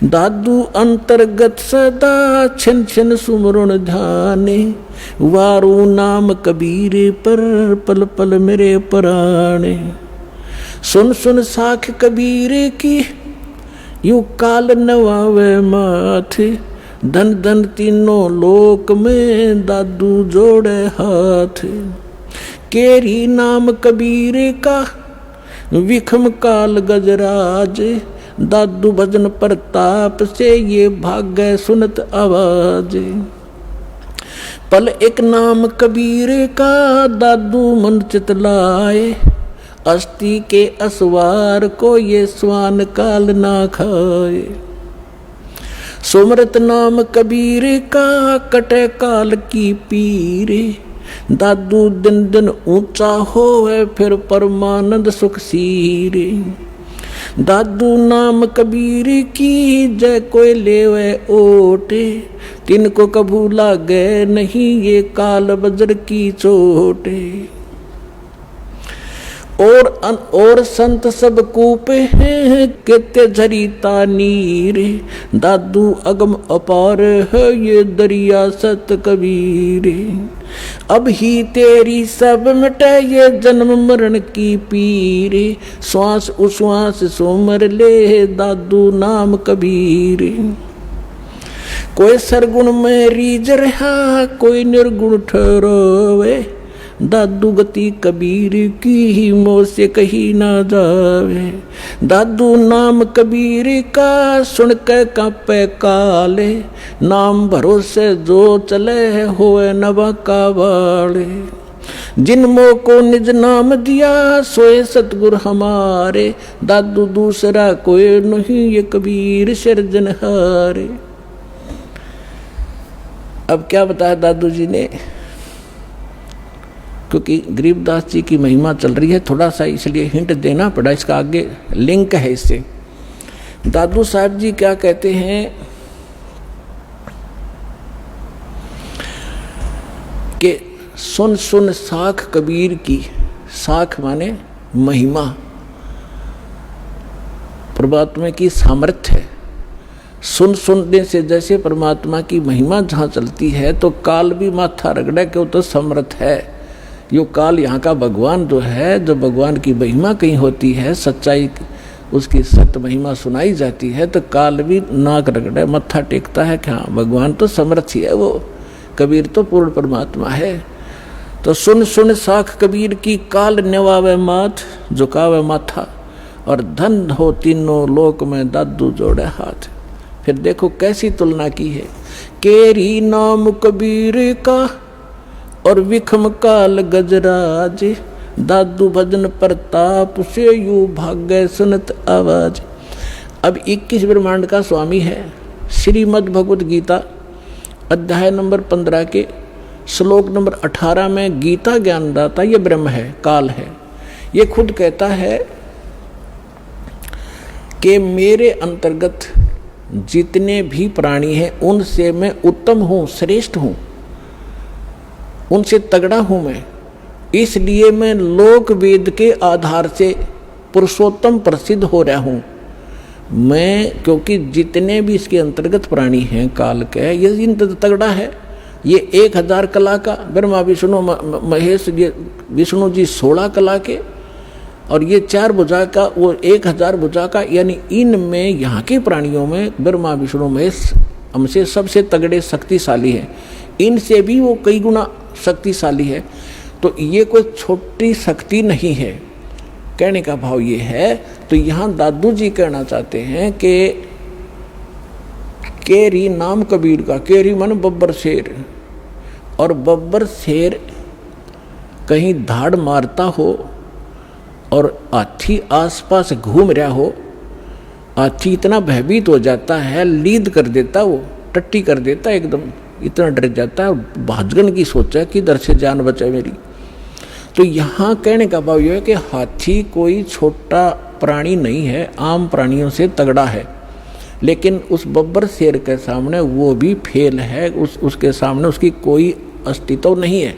दादू अंतर्गत सदा छिन छिन सुमरण ध्यान, वारू नाम कबीर पर पल पल मेरे प्राण। सुन सुन साख कबीर की यू काल नवावे माथ, धन धन तीनों लोक में दादू जोड़े हाथ। केरी नाम कबीर का विखम काल गजराज, दादू भजन प्रताप से ये भाग्य सुनत आवाज। पल एक नाम कबीर का दादू मन चितलाए, अस्थि के असवार को ये स्वान काल ना खाए। सुमरत नाम कबीर का कटे काल की पीर, दादू दिन दिन ऊंचा होवे फिर परमानंद सुख सीर। दादू नाम कबीर की जय कोई लेवे ओटे, तिनको कभू लागे नहीं ये काल वज्र की चोटे। और संत सब कूपे हैं कित्ते झरीता नीर, दादू अगम अपार है ये दरिया सत कबीर। अब ही तेरी सब मिटे ये जन्म मरण की पीर, श्वास उश्वास सोमर ले दादू नाम कबीर। कोई सरगुण में रीझ रहा कोई निर्गुण ठहरावे, दादू गति कबीर की ही मोह से कही ना जावे। दादू नाम कबीर का सुन के कांपे काले, नाम भरोसे जो चले होए नवा का वाले। जिन मोह को निज नाम दिया सोए सतगुर हमारे, दादू दूसरा कोई नहीं ये कबीर सिरजनहारे। अब क्या बताया दादू जी ने, क्योंकि गरीबदास जी की महिमा चल रही है, थोड़ा सा इसलिए हिंट देना पड़ा, इसका आगे लिंक है इससे। दादू साहब जी क्या कहते हैं कि सुन सुन साख कबीर की, साख माने महिमा, परमात्मा की सामर्थ्य है। सुन सुनने से जैसे परमात्मा की महिमा जहाँ चलती है तो काल भी माथा रगड़े क्यों तो समर्थ है। यो काल यहाँ का भगवान जो है, जो भगवान की महिमा कहीं होती है, सच्चाई उसकी सत्य महिमा सुनाई जाती है तो काल भी नाक रगड़े मत्था टेकता है कि हाँ भगवान तो समर्थ ही है, वो कबीर तो पूर्ण परमात्मा है। तो सुन सुन साख कबीर की काल नेवावे माथ, झुकावे माथा, और धन हो तीनों लोक में दादू जोड़े हाथ। फिर देखो कैसी तुलना की है, केरी नाम कबीर का और विखम काल गजराज, दादू भजन प्रताप से यू भाग्य सुनत आवाज। अब 21 ब्रह्मांड का स्वामी है। श्रीमद् भगवत गीता अध्याय नंबर 15 के श्लोक नंबर 18 में गीता ज्ञानदाता ये ब्रह्म है, काल है। ये खुद कहता है कि मेरे अंतर्गत जितने भी प्राणी हैं उनसे मैं उत्तम हूँ, श्रेष्ठ हूँ, उनसे तगड़ा हूँ मैं। इसलिए मैं लोक वेद के आधार से पुरुषोत्तम प्रसिद्ध हो रहा हूँ मैं, क्योंकि जितने भी इसके अंतर्गत प्राणी हैं काल के, ये इन तगड़ा है। ये 1000 कला का, ब्रह्मा विष्णु महेश, ये विष्णु जी 16 कला के, और ये 4 भुजा का, वो 1000 भुजा का। यानी इनमें यहाँ के प्राणियों में ब्रह्मा विष्णु महेश हमसे सबसे तगड़े शक्तिशाली है, इनसे भी वो कई गुना शक्तिशाली है। तो ये कोई छोटी शक्ति नहीं है, कहने का भाव ये है। तो यहाँ दादू जी कहना चाहते हैं कि केरी नाम कबीर का, केरी मन बब्बर शेर, और बब्बर शेर कहीं धाड़ मारता हो और हाथी आसपास घूम रहा हो, हाथी इतना भयभीत हो जाता है, लीद कर देता, वो टट्टी कर देता, एकदम इतना डर जाता है, भाजगन की सोचा कि इधर से जान बचाए मेरी। तो यहाँ कहने का भाव यह है कि हाथी कोई छोटा प्राणी नहीं है, आम प्राणियों से तगड़ा है, लेकिन उस बब्बर शेर के सामने वो भी फेल है, उसके सामने उसकी कोई अस्तित्व नहीं है।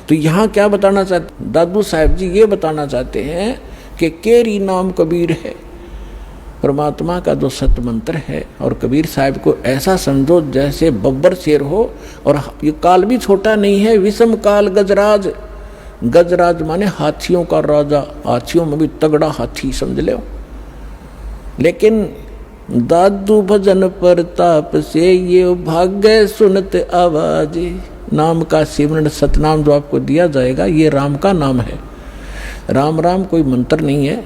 तो यहाँ क्या बताना चाहते दादू साहब जी, ये बताना चाहते हैं कि केरी नाम कबीर है, परमात्मा का जो सत्य मंत्र है। और कबीर साहब को ऐसा समझो जैसे बब्बर शेर हो, और ये काल भी छोटा नहीं है, विषम काल गजराज, गजराज माने हाथियों का राजा, हाथियों में भी तगड़ा हाथी समझ लो। लेकिन दादू भजन प्रताप से ये भाग्य सुनत आवाज, नाम का सिमरन सतनाम जो आपको दिया जाएगा, ये राम का नाम है। राम राम कोई मंत्र नहीं है,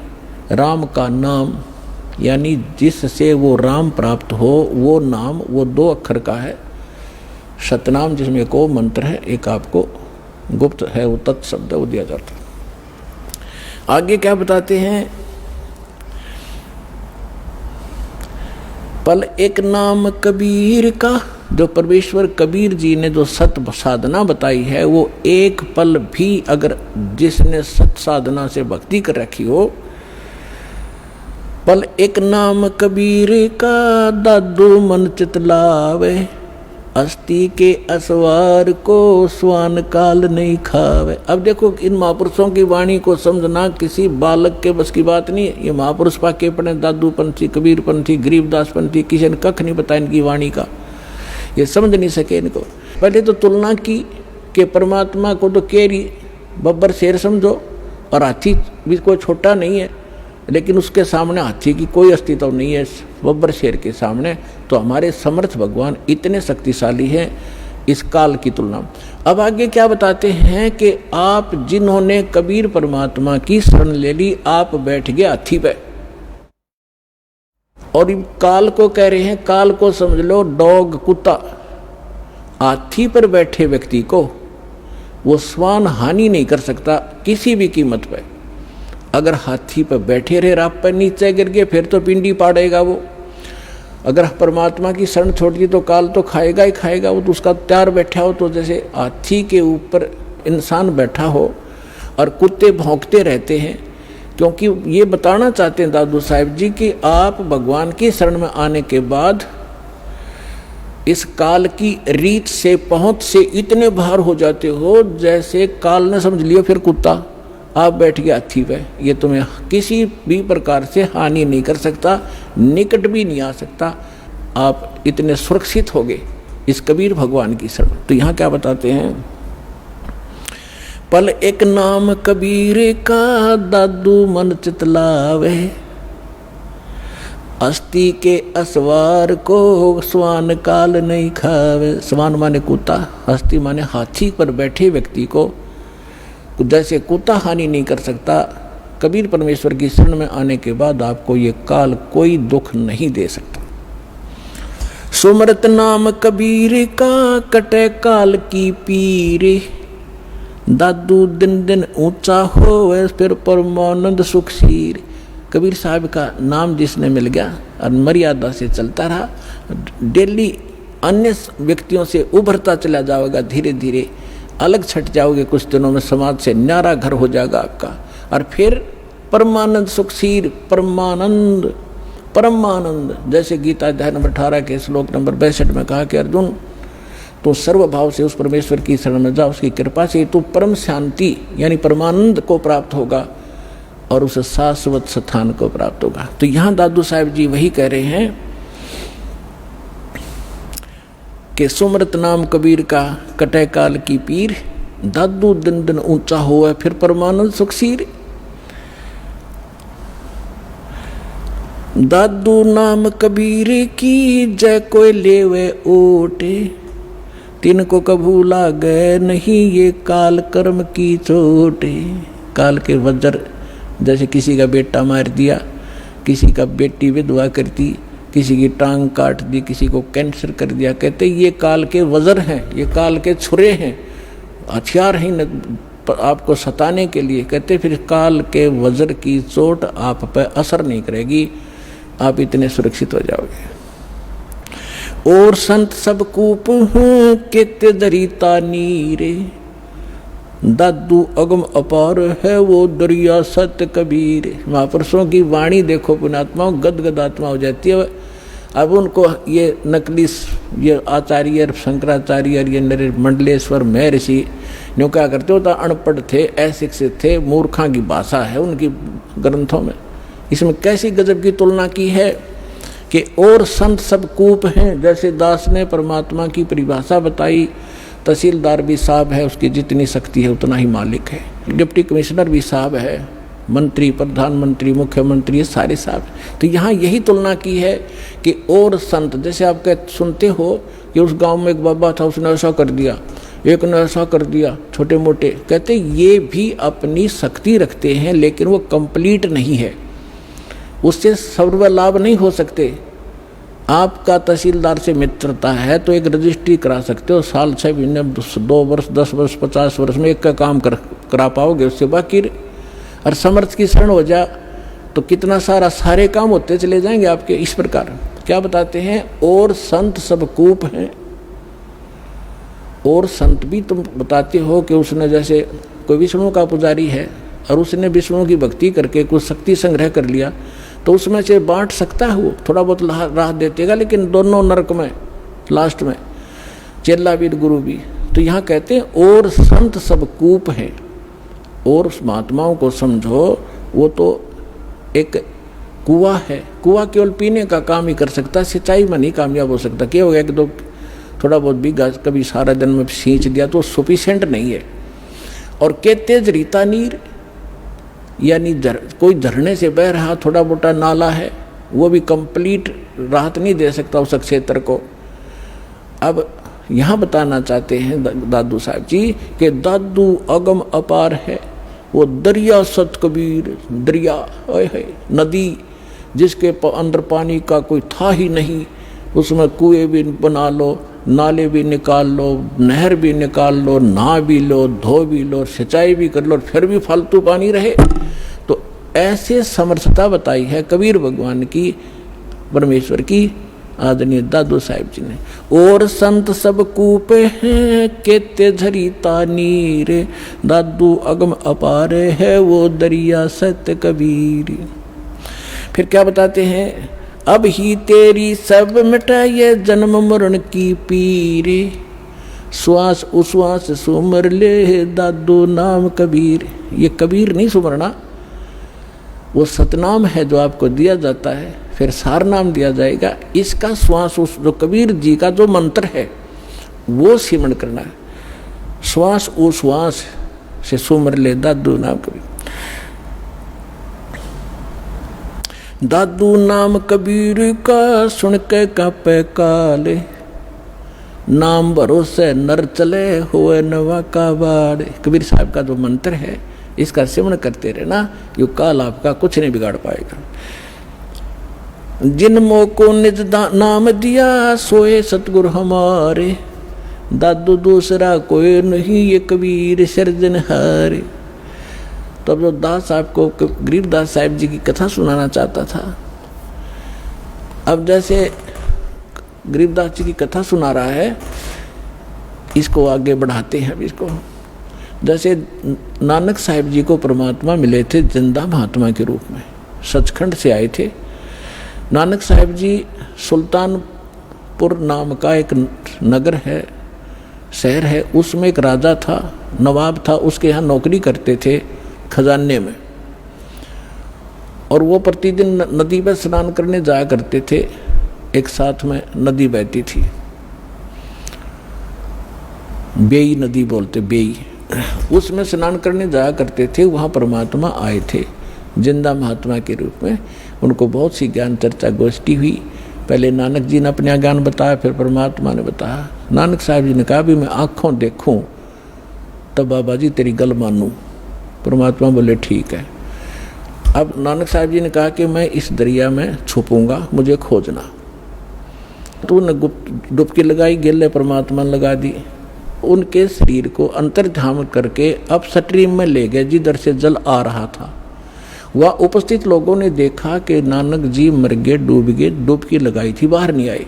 राम का नाम, यानी जिससे वो राम प्राप्त हो वो नाम, वो 2 अक्षर का है। सतनाम जिसमें एक मंत्र है, एक आपको गुप्त है, वो तत्शब्द वो दिया जाता है। आगे क्या बताते हैं, पल एक नाम कबीर का, जो परमेश्वर कबीर जी ने जो सत साधना बताई है, वो एक पल भी अगर जिसने सत साधना से भक्ति कर रखी हो, पल एक नाम कबीर का दादू मन चितलावे, अस्थि के असवार को स्वान काल नहीं खावे। अब देखो इन महापुरुषों की वाणी को समझना किसी बालक के बस की बात नहीं है। ये महापुरुष पाके पढ़े, दादू पंथी, कबीर पंथी, गरीबदास पंथी, किसी ने कख नहीं बताया इनकी वाणी का, ये समझ नहीं सके इनको। पहले तो तुलना की कि परमात्मा को तो केरी बब्बर शेर समझो, और हाथी भी कोई छोटा नहीं है, लेकिन उसके सामने हाथी की कोई अस्तित्व नहीं है बब्बर शेर के सामने। तो हमारे समर्थ भगवान इतने शक्तिशाली हैं इस काल की तुलना। अब आगे क्या बताते हैं कि आप जिन्होंने कबीर परमात्मा की शरण ले ली, आप बैठ गए हाथी पे, और काल को कह रहे हैं, काल को समझ लो डॉग, कुत्ता। हाथी पर बैठे व्यक्ति को वो स्वान हानि नहीं कर सकता किसी भी कीमत पे। अगर हाथी पर बैठे रहे, रात पर नीचे गिर गए, फिर तो पिंडी पाड़ेगा वो। अगर परमात्मा की शरण छोड़ दी तो काल तो खाएगा ही खाएगा, वो तो उसका तैयार बैठा हो। तो जैसे हाथी के ऊपर इंसान बैठा हो और कुत्ते भौंकते रहते हैं, क्योंकि ये बताना चाहते हैं दादू साहब जी कि आप भगवान की शरण में आने के बाद इस काल की रीत से, पहुंच से इतने बाहर हो जाते हो जैसे काल ने समझ लिया फिर कुत्ता, आप बैठ गए हाथी पे, ये तुम्हें किसी भी प्रकार से हानि नहीं कर सकता, निकट भी नहीं आ सकता, आप इतने सुरक्षित हो गए इस कबीर भगवान की शरण। तो यहाँ क्या बताते हैं, पल एक नाम कबीर का दादू मन चितलावे, अस्थि के असवार को स्वान काल नहीं खावे। स्वान माने कुत्ता, अस्थि माने हाथी पर बैठे व्यक्ति को जैसे कुत्ता हानि नहीं कर सकता, कबीर परमेश्वर की शरण में आने के बाद आपको ये काल कोई दुख नहीं दे सकता। सुमरत नाम कबीर का कटे काल की पीरे, दादू दिन दिन ऊंचा हो फिर परमानंद सुखशीर। कबीर साहब का नाम जिसने मिल गया और मर्यादा से चलता रहा, डेली अन्य व्यक्तियों से उभरता चला जाएगा, धीरे धीरे अलग छट जाओगे, कुछ दिनों में समाज से न्यारा घर हो जाएगा आपका, और फिर परमानंद सुखशीर, परमानंद परमानंद। जैसे गीता अध्याय नंबर 18 के श्लोक नंबर 62 में कहा कि अर्जुन तो सर्वभाव से उस परमेश्वर की शरण में जा, उसकी कृपा से तू परम शांति यानी परमानंद को प्राप्त होगा और उस शाश्वत स्थान को प्राप्त होगा। तो यहाँ दादू साहब जी वही कह रहे हैं, कि सुमरत नाम कबीर का कटे काल की पीर, दादू दिन दिन ऊंचा हुआ फिर परमानंद सुखसीर। दादू नाम कबीर की जय कोई लेवे ओटे, तिनको कभू लागे नहीं ये काल कर्म की चोटे। काल के वज्र, जैसे किसी का बेटा मार दिया, किसी का बेटी विधवा कर दी, किसी की टांग काट दी, किसी को कैंसर कर दिया, कहते ये काल के वज्र हैं, ये काल के छुरे हैं, हथियार हैं आपको सताने के लिए। कहते फिर काल के वज्र की चोट आप पर असर नहीं करेगी, आप इतने सुरक्षित हो जाओगे। और संत सब कूप हैं केते दरिता नीरे, दादू अगम अपार है वो दरिया सत्य कबीर। महापुरुषों की वाणी देखो पुण्यात्मा, गदगद आत्मा हो जाती है। अब उनको ये नकली ये आचार्य शंकराचार्य ये मंडलेश्वर महर्षि न्यू क्या करते होता, अनपढ़ थे, अशिक्षित थे, मूर्खा की भाषा है उनकी ग्रंथों में। इसमें कैसी गजब की तुलना की है कि और संत सब कूप हैं। जैसे दास ने परमात्मा की परिभाषा बताई, तहसीलदार भी साहब है, उसकी जितनी शक्ति है उतना ही मालिक है, डिप्टी कमिश्नर भी साहब है, मंत्री, प्रधानमंत्री, मुख्यमंत्री, ये सारे साहब। तो यहाँ यही तुलना की है कि और संत, जैसे आप सुनते हो कि उस गांव में एक बाबा था, उसने ऐसा कर दिया, एक ने ऐसा कर दिया, छोटे मोटे। कहते ये भी अपनी शक्ति रखते हैं लेकिन वो कंप्लीट नहीं है, उससे सर्व लाभ नहीं हो सकते। आपका तहसीलदार से मित्रता है तो एक रजिस्ट्री करा सकते हो, साल 6 महीने 2 वर्ष 10 वर्ष 50 वर्ष में एक का काम करा पाओगे, उससे बाकी और समर्थ की शरण हो जा तो कितना सारे काम होते चले जाएंगे आपके। इस प्रकार क्या बताते हैं, और संत सब कूप हैं। और संत भी तुम बताते हो कि उसने, जैसे कोई विष्णु का पुजारी है और उसने विष्णु की भक्ति करके कुछ शक्ति संग्रह कर लिया, तो उसमें से बांट सकता है, वो थोड़ा बहुत राह देतेगा, लेकिन दोनों नरक में लास्ट में, चेला भी गुरु भी। तो यहाँ कहते हैं और संत सब कूप हैं। और उस महात्माओं को समझो, वो तो एक कुआं है, कुआं केवल पीने का काम ही कर सकता है, सिंचाई में नहीं कामयाब हो सकता। क्या हो गया कि दो थोड़ा बहुत भी कभी सारा दिन में सींच दिया तो सफिशिएंट नहीं है। और के तेज रीता नीर, यानी कोई झरने से बह रहा थोड़ा मोटा नाला है, वो भी कंप्लीट राहत नहीं दे सकता उस क्षेत्र को। अब यहाँ बताना चाहते हैं दादू साहब जी कि दादू अगम अपार है, वो दरिया सत कबीर, दरिया है नदी जिसके अंदर पानी का कोई था ही नहीं, उसमें कुएं भी बना लो, नाले भी निकाल लो, नहर भी निकाल लो, नहा भी लो, धो भी लो, सिंचाई भी कर लो, फिर भी फालतू पानी रहे। तो ऐसे समर्थता बताई है कबीर भगवान की, परमेश्वर की, आदरणीय दादू साहिब जी ने। और संत सब कूपे हैं केते झरीता नीर, दादू अगम अपार है वो दरिया सत्य कबीर। फिर क्या बताते हैं, अब ही तेरी सब मिटाए जन्म मरण की पीर, श्वास उश्वास सुमर ले दादू नाम कबीर। ये कबीर नहीं सुमरना, वो सतनाम है जो आपको दिया जाता है, फिर सार नाम दिया जाएगा। इसका श्वास उस जो कबीर जी का जो मंत्र है वो सिमरण करना है। श्वास उश्वास से सुमर ले दादू नाम कबीर। दादू नाम कबीर का सुन के कापे काले, नाम भरोसे नर चले हुए नवा का बाड़। कबीर साहब का जो मंत्र है इसका सिमरण करते रहना, यो काल आपका कुछ नहीं बिगाड़ पाएगा। जिन मोह को निज नाम दिया सोए सतगुरु हमारे, दादू दूसरा कोई नहीं ये कबीर सिरजनहारे। तो अब जो दास साहब को गरीबदास साहिब जी की कथा सुनाना चाहता था, अब जैसे गरीबदास जी की कथा सुना रहा है, इसको आगे बढ़ाते हैं। अब इसको जैसे नानक साहिब जी को परमात्मा मिले थे जिंदा महात्मा के रूप में, सचखंड से आए थे। नानक साहिब जी सुल्तानपुर नाम का एक नगर है, शहर है, उसमें एक राजा था, नवाब था, उसके यहाँ नौकरी करते थे खजाने में। और वो प्रतिदिन नदी पर स्नान करने जाया करते थे, एक साथ में नदी बहती थी। बेई नदी बोलते, बेई, उसमें स्नान करने जाया करते थे। वहाँ परमात्मा आए थे जिंदा महात्मा के रूप में। उनको बहुत सी ज्ञान चर्चा गोष्ठी हुई। पहले नानक जी ने अपना ज्ञान बताया, फिर परमात्मा ने बताया। नानक साहब जी ने कहा भी मैं आँखों देखूं तब बाबा जी तेरी गल मानूं। परमात्मा बोले ठीक है। अब नानक साहब जी ने कहा कि मैं इस दरिया में छुपूंगा, मुझे खोजना। तो उन्होंने डुबकी लगाई, गेले परमात्मा ने लगा दी। उनके शरीर को अंतर्ध्यान करके अब स्ट्रीम में ले गए जिधर से जल आ रहा था। वह उपस्थित लोगों ने देखा कि नानक जी मर गए, डूब गए। डुबकी लगाई थी, बाहर नहीं आए।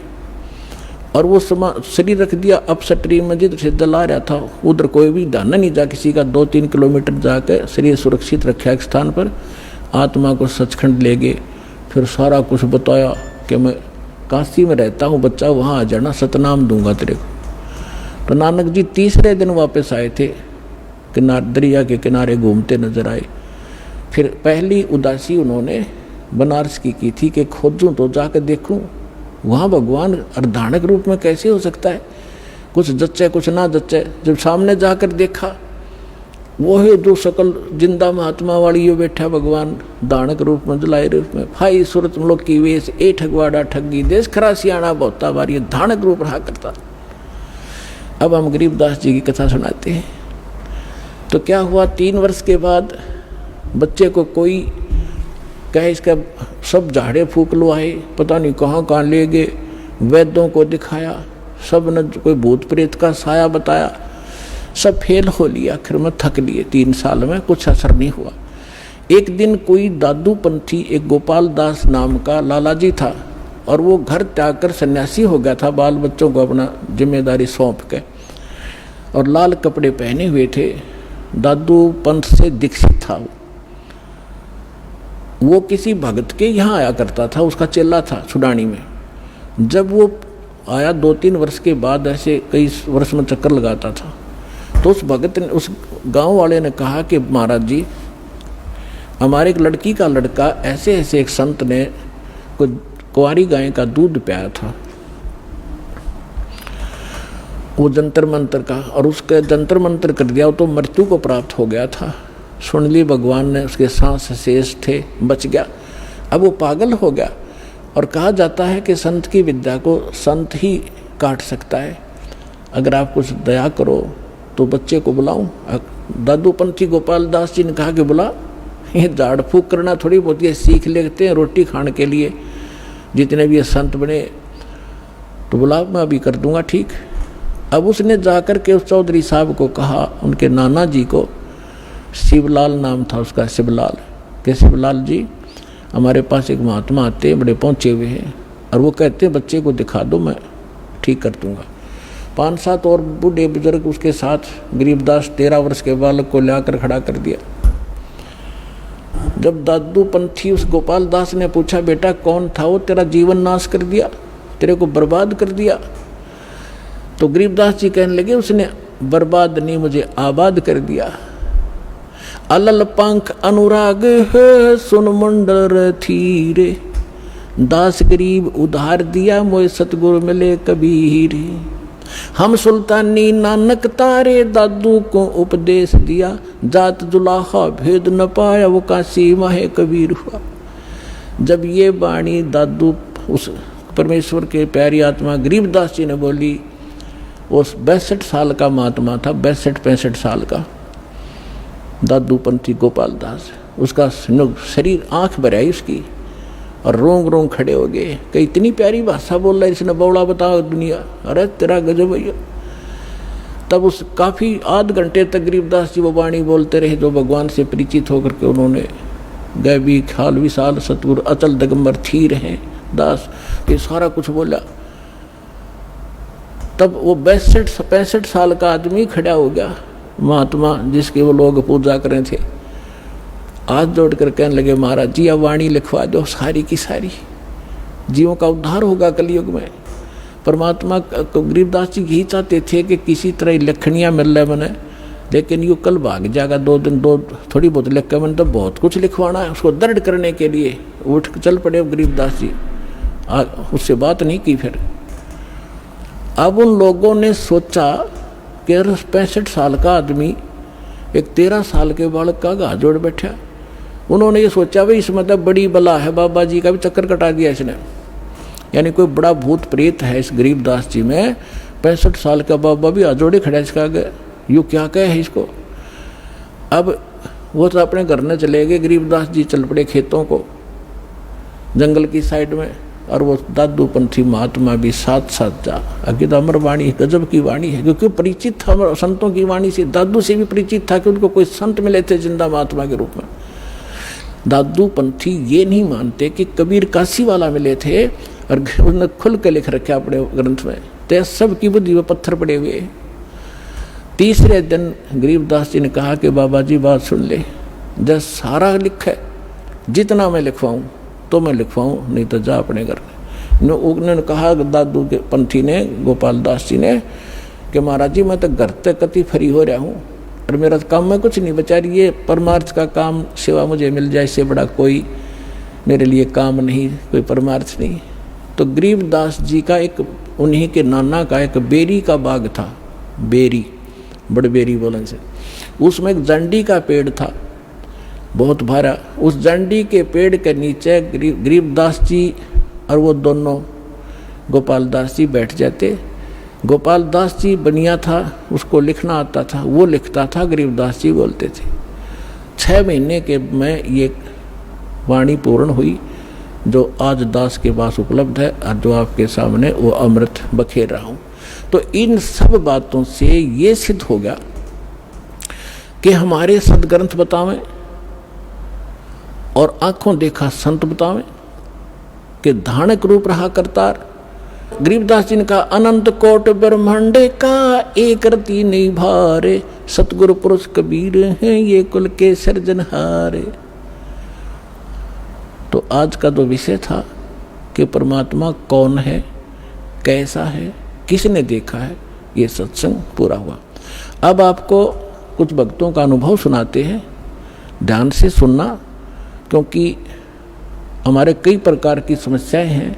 और वो शरीर रख दिया अब स्ट्रीम में जिधर से जल आ रहा था। उधर कोई भी ध्यान नहीं जा किसी का। 2-3 किलोमीटर जाकर शरीर सुरक्षित रखा एक स्थान पर। आत्मा को सचखंड ले गए। फिर सारा कुछ बताया कि मैं काशी में रहता हूँ बच्चा, वहाँ आ जाना, सतनाम दूंगा तेरे को। तो नानक जी तीसरे दिन वापस आए थे, दरिया के किनारे घूमते नजर आए। फिर पहली उदासी उन्होंने बनारस की थी कि खोजूं तो जाकर देखूं वहाँ भगवान अर्धानक रूप में कैसे हो सकता है, कुछ जच्चे कुछ ना जच्चे। जब सामने जाकर देखा वो है जो सकल जिंदा महात्मा वाली ये बैठा भगवान दानक रूप में, जलाए रूप में। भाई सूरत मुल्क की वेश ए ठगवाड़ा ठगी देश खरा सियाणा बहुता बार, ये धानक रूप रहा करता। अब हम गरीबदास जी की कथा सुनाते हैं। तो क्या हुआ, 3 वर्ष के बाद बच्चे को कोई कहे इसका सब झाड़े फूक लो आए, पता नहीं कहाँ कहाँ ले गए, वैद्यों को दिखाया, सब ने कोई भूत प्रेत का साया बताया, सब फेल हो लिया। आखिर में थक लिए। 3 साल में कुछ असर नहीं हुआ। एक दिन कोई दादू पंथी, एक गोपाल दास नाम का लाला जी था, और वो घर त्याग कर सन्यासी हो गया था, बाल बच्चों को अपना जिम्मेदारी सौंप के, और लाल कपड़े पहने हुए थे। दादू पंथ से दीक्षित था। वो किसी भगत के यहाँ आया करता था, उसका चेला था छुडानी में। जब वो आया 2-3 वर्ष के बाद, ऐसे कई वर्ष में चक्कर लगाता था, तो उस भगत ने, उस गांव वाले ने कहा कि महाराज जी हमारे एक लड़की का लड़का ऐसे ऐसे एक संत ने कुंवारी गाय का दूध पियाया था, वो जंतर मंतर का, और उसके जंतर मंतर कर दिया तो मृत्यु को प्राप्त हो गया था। सुन ली भगवान ने, उसके सांस शेष थे, बच गया। अब वो पागल हो गया। और कहा जाता है कि संत की विद्या को संत ही काट सकता है। अगर आप कुछ दया करो तो बच्चे को बुलाऊं। दादू पंथी गोपाल दास जी ने कहा कि बुला, ये झाड़ फूक करना थोड़ी बहुत ये सीख लेते हैं रोटी खाने के लिए, जितने भी ये संत बने, तो बुला, मैं अभी कर दूंगा ठीक। अब उसने जाकर के उस चौधरी साहब को कहा, उनके नाना जी को, शिवलाल नाम था उसका, शिवलाल, के शिवलाल जी हमारे पास एक महात्मा आते हैं, बड़े पहुँचे हुए हैं, और वो कहते हैं बच्चे को दिखा दो, मैं ठीक कर दूंगा। 5-7 और बूढ़े बुजुर्ग उसके साथ। गरीबदास 13 वर्ष के बालक को लाकर खड़ा कर दिया। जब दादू पंथी उस गोपाल दास ने पूछा, बेटा कौन था वो, तेरा जीवन नाश कर दिया, तेरे को बर्बाद कर दिया? तो गरीबदास जी कहने लगे, उसने बर्बाद नहीं, मुझे आबाद कर दिया। अलल पंख अनुराग है सुन मंडल थीरे, दास गरीब उधार दिया मोय सतगुरु मिले कबीर। हम सुल्तानी नानक तारे, दादू को उपदेश दिया, जात जुलाहा भेद न पाया, वो काशी माहे कबीर हुआ। जब ये वाणी दादू उस परमेश्वर के प्यारी आत्मा गरीबदास जी ने बोली, उस 62 साल का महात्मा था, 62-65 साल का दादू पंथी गोपाल दास। उसका शरीर, आंख भर आई उसकी, और रोंग रोंग खड़े हो गए कि इतनी प्यारी भाषा बोल रहा है इसने, बौड़ा बताओ दुनिया, अरे तेरा गजब भैया। तब उस काफ़ी आध घंटे तक गरीबदास जी वो वाणी बोलते रहे, जो भगवान से परिचित होकर के उन्होंने गैबी ख्याल विशाल सतगुरु अचल दिगंबर थीर हैं दास, ये सारा कुछ बोला। तब वो 62-65 साल का आदमी खड़ा हो गया, महात्मा जिसके वो लोग पूजा कर रहे थे, हाथ जोड़कर कहने लगे, महाराज जी अब वाणी लिखवा दो सारी की सारी, जीवों का उद्धार होगा कलयुग में। परमात्मा गरीबदास जी यही चाहते थे कि किसी तरह लिखनियाँ मिल रहा मैंने, लेकिन ये कल भाग जाएगा, 2 दिन थोड़ी बहुत लिख के, मैंने तो बहुत कुछ लिखवाना है। उसको दर्द करने के लिए उठ चल पड़े गरीबदास जी, उससे बात नहीं की। फिर अब उन लोगों ने सोचा कि 65 साल का आदमी एक 13 साल के बालक का घात जोड़ बैठा। उन्होंने ये सोचा भाई इसमें तो बड़ी बला है, बाबा जी का भी चक्कर कटा दिया इसने, यानी कोई बड़ा भूत प्रेत है इस गरीबदास जी में। 65 साल का बाबा भी हाथ जोड़े खड़ा इसका आगे, यूँ क्या कहे है इसको। अब वो तो अपने घर में चले गए, गरीबदास जी चल पड़े खेतों को, जंगल की साइड में, और वो दादूपंथी महात्मा भी साथ साथ जा। आगे तो अमर वाणी गजब की वाणी है, क्योंकि परिचित था संतों की वाणी से, दादू से भी परिचित था कि उनको कोई संत मिले थे जिंदा महात्मा के रूप में। दादूपंथी ये नहीं मानते कि कबीर काशी वाला मिले थे, और उन्होंने खुल के लिख रखे अपने ग्रंथ में, तो सब की बुद्धि में पत्थर पड़े हुए। तीसरे दिन गरीबदास जी ने कहा कि बाबा जी बात सुन ले, जब सारा लिखा है, जितना मैं लिखवाऊँ तो मैं लिखवाऊँ, नहीं तो जा अपने घर में। उन्होंने कहा दादू के पंथी ने, गोपाल दास जी ने, कि महाराज जी मैं तो घर तक कति फ्री हो रहा हूँ और मेरा काम में कुछ नहीं बचा रही है, परमार्थ का काम सेवा मुझे मिल जाए, इससे बड़ा कोई मेरे लिए काम नहीं, कोई परमार्थ नहीं। तो गरीबदास जी का एक, उन्हीं के नाना का एक बेरी का बाग था, बेरी, बड़ बेरी बोलन से, उसमें एक जंडी का पेड़ था बहुत भारा। उस जंडी के पेड़ के नीचे गरीबदास जी और वो दोनों गोपाल दास जी बैठ जाते। गोपाल दास जी बनिया था, उसको लिखना आता था, वो लिखता था, गरीबदास जी बोलते थे। 6 महीने के में ये वाणी पूर्ण हुई जो आज दास के पास उपलब्ध है, और जो आपके सामने वो अमृत बखेर रहा हूँ। तो इन सब बातों से ये सिद्ध हो गया कि हमारे सदग्रंथ बतावें और आंखों देखा संत बतावें कि धानक रूप रहा करतार। गरीबदास जी ने कहा अनंत कोट ब्रह्मांड का एक रति नहीं भारे, सतगुरु पुरुष कबीर हैं ये कुल के सृजनहारे। तो आज का जो विषय था कि परमात्मा कौन है, कैसा है, किसने देखा है, ये सत्संग पूरा हुआ। अब आपको कुछ भक्तों का अनुभव सुनाते हैं, ध्यान से सुनना, क्योंकि हमारे कई प्रकार की समस्याएं हैं।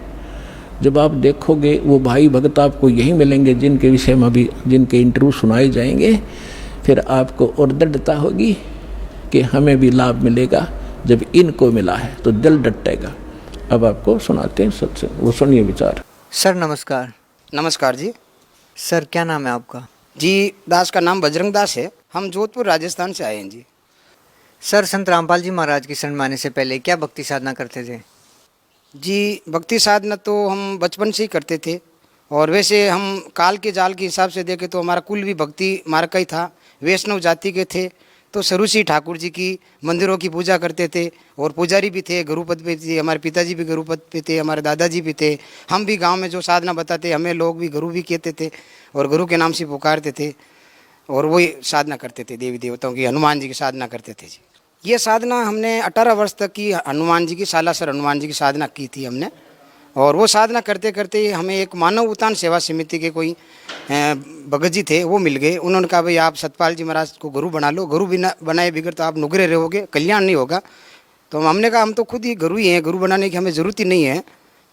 जब आप देखोगे वो भाई भक्त आपको यही मिलेंगे जिनके विषय में भी, जिनके इंटरव्यू सुनाए जाएंगे, फिर आपको और दृढ़ता होगी कि हमें भी लाभ मिलेगा। जब इनको मिला है तो दिल डटेगा। अब आपको सुनाते हैं सत्संग, वो सुनिए विचार। सर नमस्कार। नमस्कार जी। सर क्या नाम है आपका? जी दास का नाम बजरंग दास है, हम जोधपुर राजस्थान से आए हैं जी। सर संत रामपाल जी महाराज की शरण में आने से पहले क्या भक्ति साधना करते थे? जी भक्ति साधना तो हम बचपन से ही करते थे, और वैसे हम काल के जाल के हिसाब से देखें तो हमारा कुल भी भक्ति मार्ग का ही था, वैष्णव जाति के थे। तो सरुसी ठाकुर जी की मंदिरों की पूजा करते थे, और पुजारी भी थे, गुरुपद पे थे, हमारे पिताजी भी गुरुपद पे थे, हमारे दादाजी भी थे। हम भी गांव में जो साधना बताते हमें लोग भी गुरु भी कहते थे, और गुरु के नाम से पुकारते थे, और वही साधना करते थे, देवी देवताओं की, हनुमान जी की साधना करते थे जी। ये साधना हमने 18 वर्ष तक की, हनुमान जी की, सालासर हनुमान जी की साधना की थी हमने। और वो साधना करते करते हमें एक मानव उत्थान सेवा समिति के कोई भगत जी थे, वो मिल गए। उन्होंने कहा भाई आप सतपाल जी महाराज को गुरु बना लो, गुरु बिना बनाए बिगड़ तो आप नुगरे रहोगे, कल्याण नहीं होगा। तो हमने कहा हम तो खुद ही गुरु ही हैं, गुरु बनाने की हमें ज़रूरत ही नहीं है।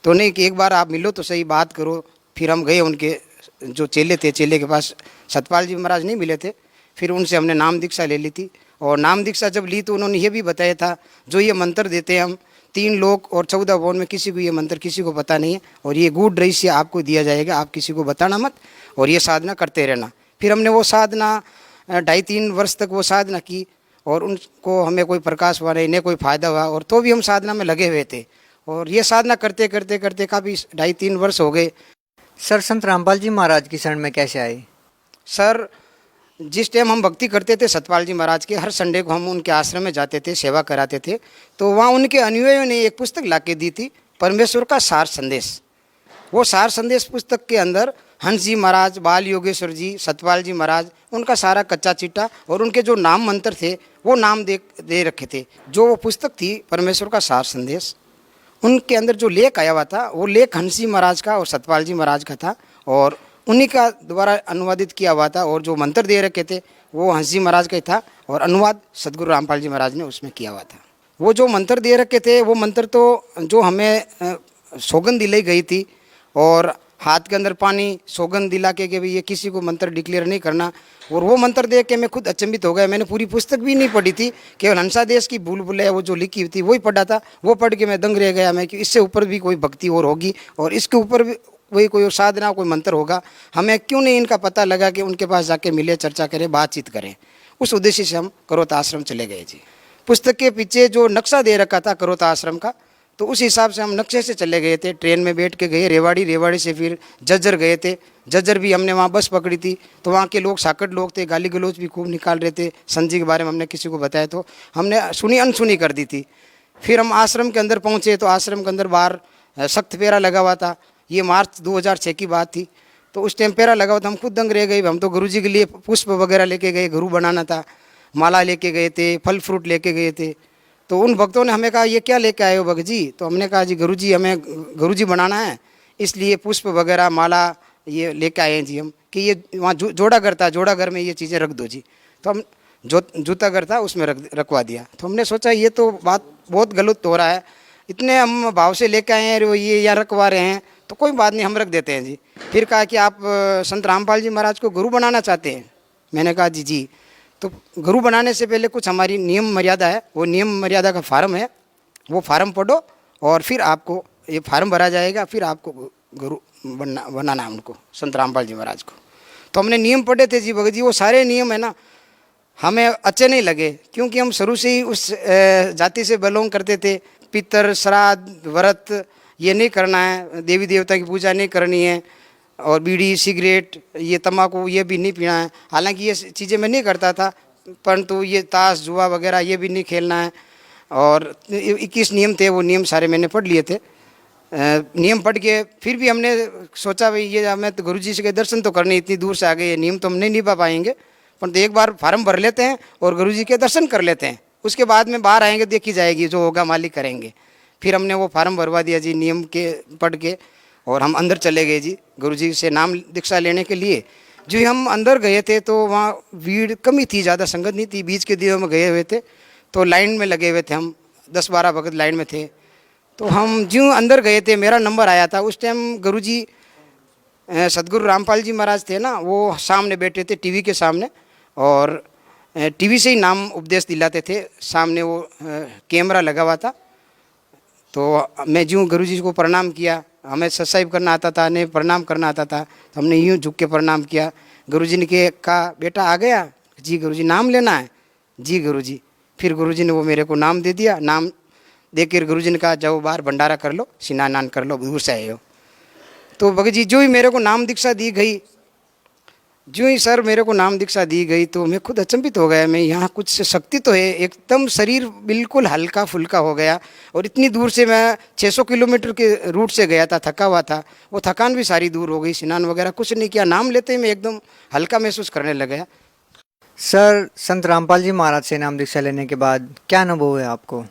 तो नहीं कि एक बार आप मिलो तो सही, बात करो। फिर हम गए उनके जो चेले थे, चेले के पास सतपाल जी महाराज नहीं मिले थे, फिर उनसे हमने नाम दीक्षा ले ली थी। और नाम दीक्षा जब ली तो उन्होंने ये भी बताया था, जो ये मंत्र देते हैं हम 3 लोक और 14 भुवन में, किसी को ये मंत्र किसी को पता नहीं है, और ये गूढ़ रहस्य आपको दिया जाएगा, आप किसी को बताना मत, और ये साधना करते रहना। फिर हमने वो साधना 2.5-3 वर्ष तक वो साधना की, और उनको हमें कोई प्रकाश हुआ नहीं, कोई फ़ायदा हुआ, और तो भी हम साधना में लगे हुए थे। और ये साधना करते करते करते काफ़ी 2.5-3 वर्ष हो गए। सर संत रामपाल जी महाराज की शरण में कैसे आए? सर जिस टाइम हम भक्ति करते थे सतपाल जी महाराज के, हर संडे को हम उनके आश्रम में जाते थे, सेवा कराते थे। तो वहाँ उनके अनुयायियों ने एक पुस्तक ला के दी थी, परमेश्वर का सार संदेश। वो सार संदेश पुस्तक के अंदर हंस जी महाराज, बाल योगेश्वर जी, सतपाल जी महाराज, उनका सारा कच्चा चिट्ठा और उनके जो नाम मंत्र थे वो नाम दे रखे थे। जो वो पुस्तक थी परमेश्वर का सार संदेश, उनके अंदर जो लेख आया हुआ था वो लेख हंस जी महाराज का और सतपाल जी महाराज का था, और उन्हीं का द्वारा अनुवादित किया हुआ था। और जो मंत्र दे रखे थे वो हंस जी महाराज का ही था, और अनुवाद सदगुरु रामपाल जी महाराज ने उसमें किया हुआ था। वो जो मंत्र दे रखे थे वो मंत्र तो जो हमें सौगंध दिलाई गई थी, और हाथ के अंदर पानी, सौगंध दिला के कि भाई ये किसी को मंत्र डिक्लेयर नहीं करना। और वो मंत्र देख के मैं खुद अचंभित हो गया। मैंने पूरी पुस्तक भी नहीं पढ़ी थी, केवल हंसादेश की भूल भुलैया वो जो लिखी हुई थी वही पढ़ा था। वो पढ़ के मैं दंग रह गया मैं कि इससे ऊपर भी कोई भक्ति और होगी और इसके ऊपर भी वही कोई साधना, कोई मंत्र होगा। हमें क्यों नहीं इनका पता लगा कि उनके पास जाके मिले, चर्चा करें, बातचीत करें। उस उद्देश्य से हम करोता आश्रम चले गए जी। पुस्तक के पीछे जो नक्शा दे रखा था करोता आश्रम का, तो उस हिसाब से हम नक्शे से चले गए थे। ट्रेन में बैठ के गए रेवाड़ी, रेवाड़ी से फिर जज्जर गए थे। जज्जर भी हमने वहाँ बस पकड़ी थी, तो वहाँ के लोग साकट लोग थे, गाली गलौज भी खूब निकाल रहे थे। संजी के बारे में हमने किसी को बताया तो हमने सुनी अनसुनी कर दी थी। फिर हम आश्रम के अंदर पहुँचे तो आश्रम के अंदर बाहर सख्त पेरा लगा हुआ था। ये मार्च 2006 की बात थी। तो उस टाइम पेरा लगा हुआ था, हम खुद दंग रह गए। हम तो गुरुजी के लिए पुष्प वगैरह लेके गए, गुरु बनाना था, माला लेके गए थे, फल फ्रूट लेके गए थे। तो उन भक्तों ने हमें कहा ये क्या लेके आए हो भगत जी? तो हमने कहा जी गुरुजी हमें गुरुजी बनाना है, इसलिए पुष्प वगैरह माला ये लेके आए हैं जी हम, कि ये वहाँ जोड़ा घर था, जोड़ा घर में ये चीज़ें रख दो जी। तो हम जूता घर था उसमें रखवा दिया। तो हमने सोचा ये तो बात बहुत गलत हो रहा है, इतने हम भाव से लेके आए हैं, ये यहाँ रखवा रहे हैं, तो कोई बात नहीं हम रख देते हैं जी। फिर कहा कि आप संत रामपाल जी महाराज को गुरु बनाना चाहते हैं? मैंने कहा जी जी। तो गुरु बनाने से पहले कुछ हमारी नियम मर्यादा है, वो नियम मर्यादा का फार्म है, वो फार्म पढ़ो और फिर आपको ये फार्म भरा जाएगा, फिर आपको गुरु बनाना है उनको, संत रामपाल जी महाराज को। तो हमने नियम पढ़े थे जी भगत जी। वो सारे नियम है ना हमें अच्छे नहीं लगे, क्योंकि हम शुरू से ही उस जाति से बिलोंग करते थे। पितर, श्राद्ध, व्रत ये नहीं करना है, देवी देवता की पूजा नहीं करनी है, और बीड़ी, सिगरेट, ये तम्बाकू ये भी नहीं पीना है। हालांकि ये चीज़ें मैं नहीं करता था, परंतु ये ताश जुआ वगैरह ये भी नहीं खेलना है। और 21 नियम थे, वो नियम सारे मैंने पढ़ लिए थे। नियम पढ़ के फिर भी हमने सोचा भाई ये हमें तो गुरुजी से के दर्शन तो करने, इतनी दूर से आ गए, ये नियम तो हम नहीं निभा पाएंगे, परंतु एक बार फार्म भर लेते हैं और गुरुजी के दर्शन कर लेते हैं, उसके बाद में बाहर आएंगे देखी जाएगी, जो होगा मालिक करेंगे। फिर हमने वो फार्म भरवा दिया जी नियम के पढ़ के, और हम अंदर चले गए जी गुरुजी से नाम दीक्षा लेने के लिए। जो हम अंदर गए थे तो वहाँ भीड़ कमी थी, ज़्यादा संगत नहीं थी। बीच के दिनों में गए हुए थे तो लाइन में लगे हुए थे, हम 10-12 भगत लाइन में थे। तो हम जो अंदर गए थे, मेरा नंबर आया था। उस टाइम गुरुजी सदगुरु रामपाल जी महाराज थे ना, वो सामने बैठे थे टीवी के सामने, और टीवी से ही नाम उपदेश दिलाते थे। सामने वो कैमरा लगा हुआ था। तो मैं जो गुरुजी को प्रणाम किया, हमें सत्साहिब करना आता था, नहीं प्रणाम करना आता था, तो हमने यूँ झुक के प्रणाम किया। गुरुजी ने कहा बेटा आ गया? जी गुरुजी। नाम लेना है? जी गुरुजी। फिर गुरुजी ने वो मेरे को नाम दे दिया। नाम देकर गुरुजी ने कहा जाओ बाहर भंडारा कर लो, स्नान कर लो, दूर से आए हो। तो भगत जी जो ही मेरे को नाम दीक्षा दी गई, जो ही सर मेरे को नाम दीक्षा दी गई, तो मैं खुद अचंभित हो गया। मैं यहाँ कुछ शक्ति तो है, एकदम शरीर बिल्कुल हल्का फुल्का हो गया। और इतनी दूर से मैं 600 किलोमीटर के रूट से गया था, थका हुआ था, वो थकान भी सारी दूर हो गई। स्नान वगैरह कुछ नहीं किया, नाम लेते ही मैं एकदम हल्का महसूस करने लग गया। सर, संत रामपाल जी महाराज से नाम दीक्षा लेने के बाद क्या अनुभव है आपको?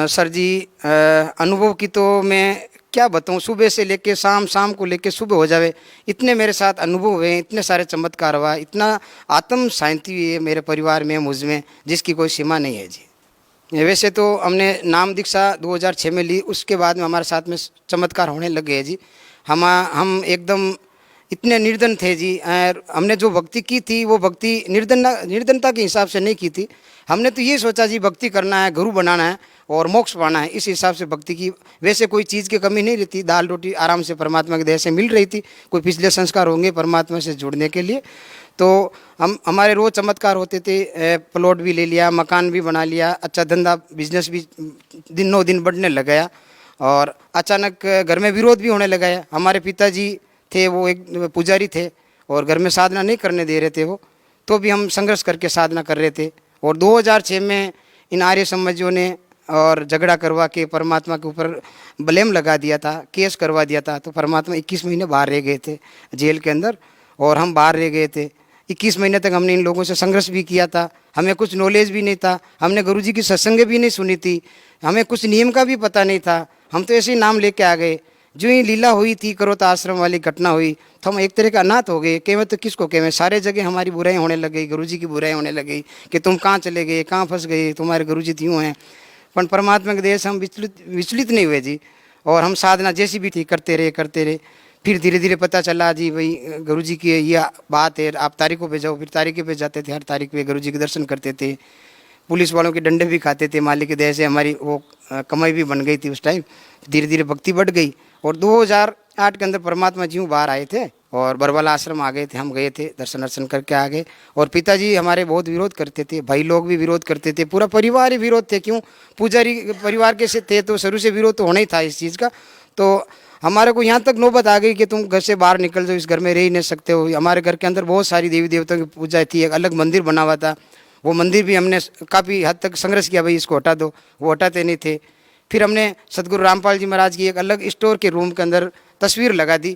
सर जी अनुभव की तो मैं क्या बताऊँ, सुबह से लेके शाम, शाम को लेके सुबह हो जावे, इतने मेरे साथ अनुभव हुए, इतने सारे चमत्कार हुआ, इतना आत्म शांति हुई है मेरे परिवार में, मुझ में, जिसकी कोई सीमा नहीं है जी। वैसे तो हमने नाम दीक्षा 2006 में ली, उसके बाद में हमारे साथ में चमत्कार होने लग गए जी। हम एकदम इतने निर्धन थे जी। हमने जो भक्ति की थी वो भक्ति निर्धनता के हिसाब से नहीं की थी। हमने तो ये सोचा जी भक्ति करना है, गुरु बनाना है और मोक्ष पाना है, इस हिसाब से भक्ति की। वैसे कोई चीज़ की कमी नहीं रहती, दाल रोटी आराम से परमात्मा के दया से मिल रही थी। कोई पिछले संस्कार होंगे परमात्मा से जुड़ने के लिए, तो हमारे रोज़ चमत्कार होते थे। प्लॉट भी ले लिया, मकान भी बना लिया, अच्छा धंधा बिजनेस भी दिनों दिन बढ़ने लग गया। और अचानक घर में विरोध भी होने लगा है। हमारे पिताजी थे वो एक पुजारी थे और घर में साधना नहीं करने दे रहे थे वो, तो भी हम संघर्ष करके साधना कर रहे थे। और 2006 में इन आर्य समाजियों ने और झगड़ा करवा के परमात्मा के ऊपर ब्लेम लगा दिया था, केस करवा दिया था। तो परमात्मा 21 महीने बाहर रह गए थे जेल के अंदर, और हम बाहर रह गए थे। 21 महीने तक हमने इन लोगों से संघर्ष भी किया था। हमें कुछ नॉलेज भी नहीं था, हमने गुरुजी की सत्संग भी नहीं सुनी थी, हमें कुछ नियम का भी पता नहीं था। हम तो ऐसे ही नाम लेके आ गए। जो ही लीला हुई थी, करोता आश्रम वाली घटना हुई, तो हम एक तरह का अनाथ हो गए। कहवे तो किसको कहवे, सारे जगह हमारी बुराई होने लग गई, गुरुजी की बुराई होने लग गई कि तुम कहाँ चले गए, कहाँ फंस गए, तुम्हारे गुरुजी तो यूँ हैं। पर परमात्मा के दया से हम विचलित नहीं हुए जी। और हम साधना जैसी भी थी करते रहे। फिर धीरे धीरे पता चला जी भाई गुरु जी की ये बात है, आप तारीखों पे जाओ। फिर तारीखों पे जाते थे, हर तारीख पे गुरु जी के दर्शन करते थे। पुलिस वालों के डंडे भी खाते थे। मालिक की दया से हमारी वो कमाई भी बन गई थी उस टाइम। धीरे धीरे भक्ति बढ़ गई और 2008 के अंदर परमात्मा जी बाहर आए थे और बरवाला आश्रम आ गए थे। हम गए थे, दर्शन दर्शन करके आ गए। और पिताजी हमारे बहुत विरोध करते थे, भाई लोग भी विरोध करते थे, पूरा परिवार ही विरोध थे। क्यों, पुजारी परिवार के से थे तो शुरू से विरोध तो होना ही था इस चीज़ का। तो हमारे को यहाँ तक नौबत आ गई कि तुम घर से बाहर निकल जाओ, इस घर में रह ही नहीं सकते हो। हमारे घर के अंदर बहुत सारी देवी देवताओं की पूजा थी, एक अलग मंदिर बना हुआ था। वो मंदिर भी हमने काफ़ी हद तक संघर्ष किया, भाई इसको हटा दो, वो हटाते नहीं थे। फिर हमने सदगुरु रामपाल जी महाराज की एक अलग स्टोर के रूम के अंदर तस्वीर लगा दी।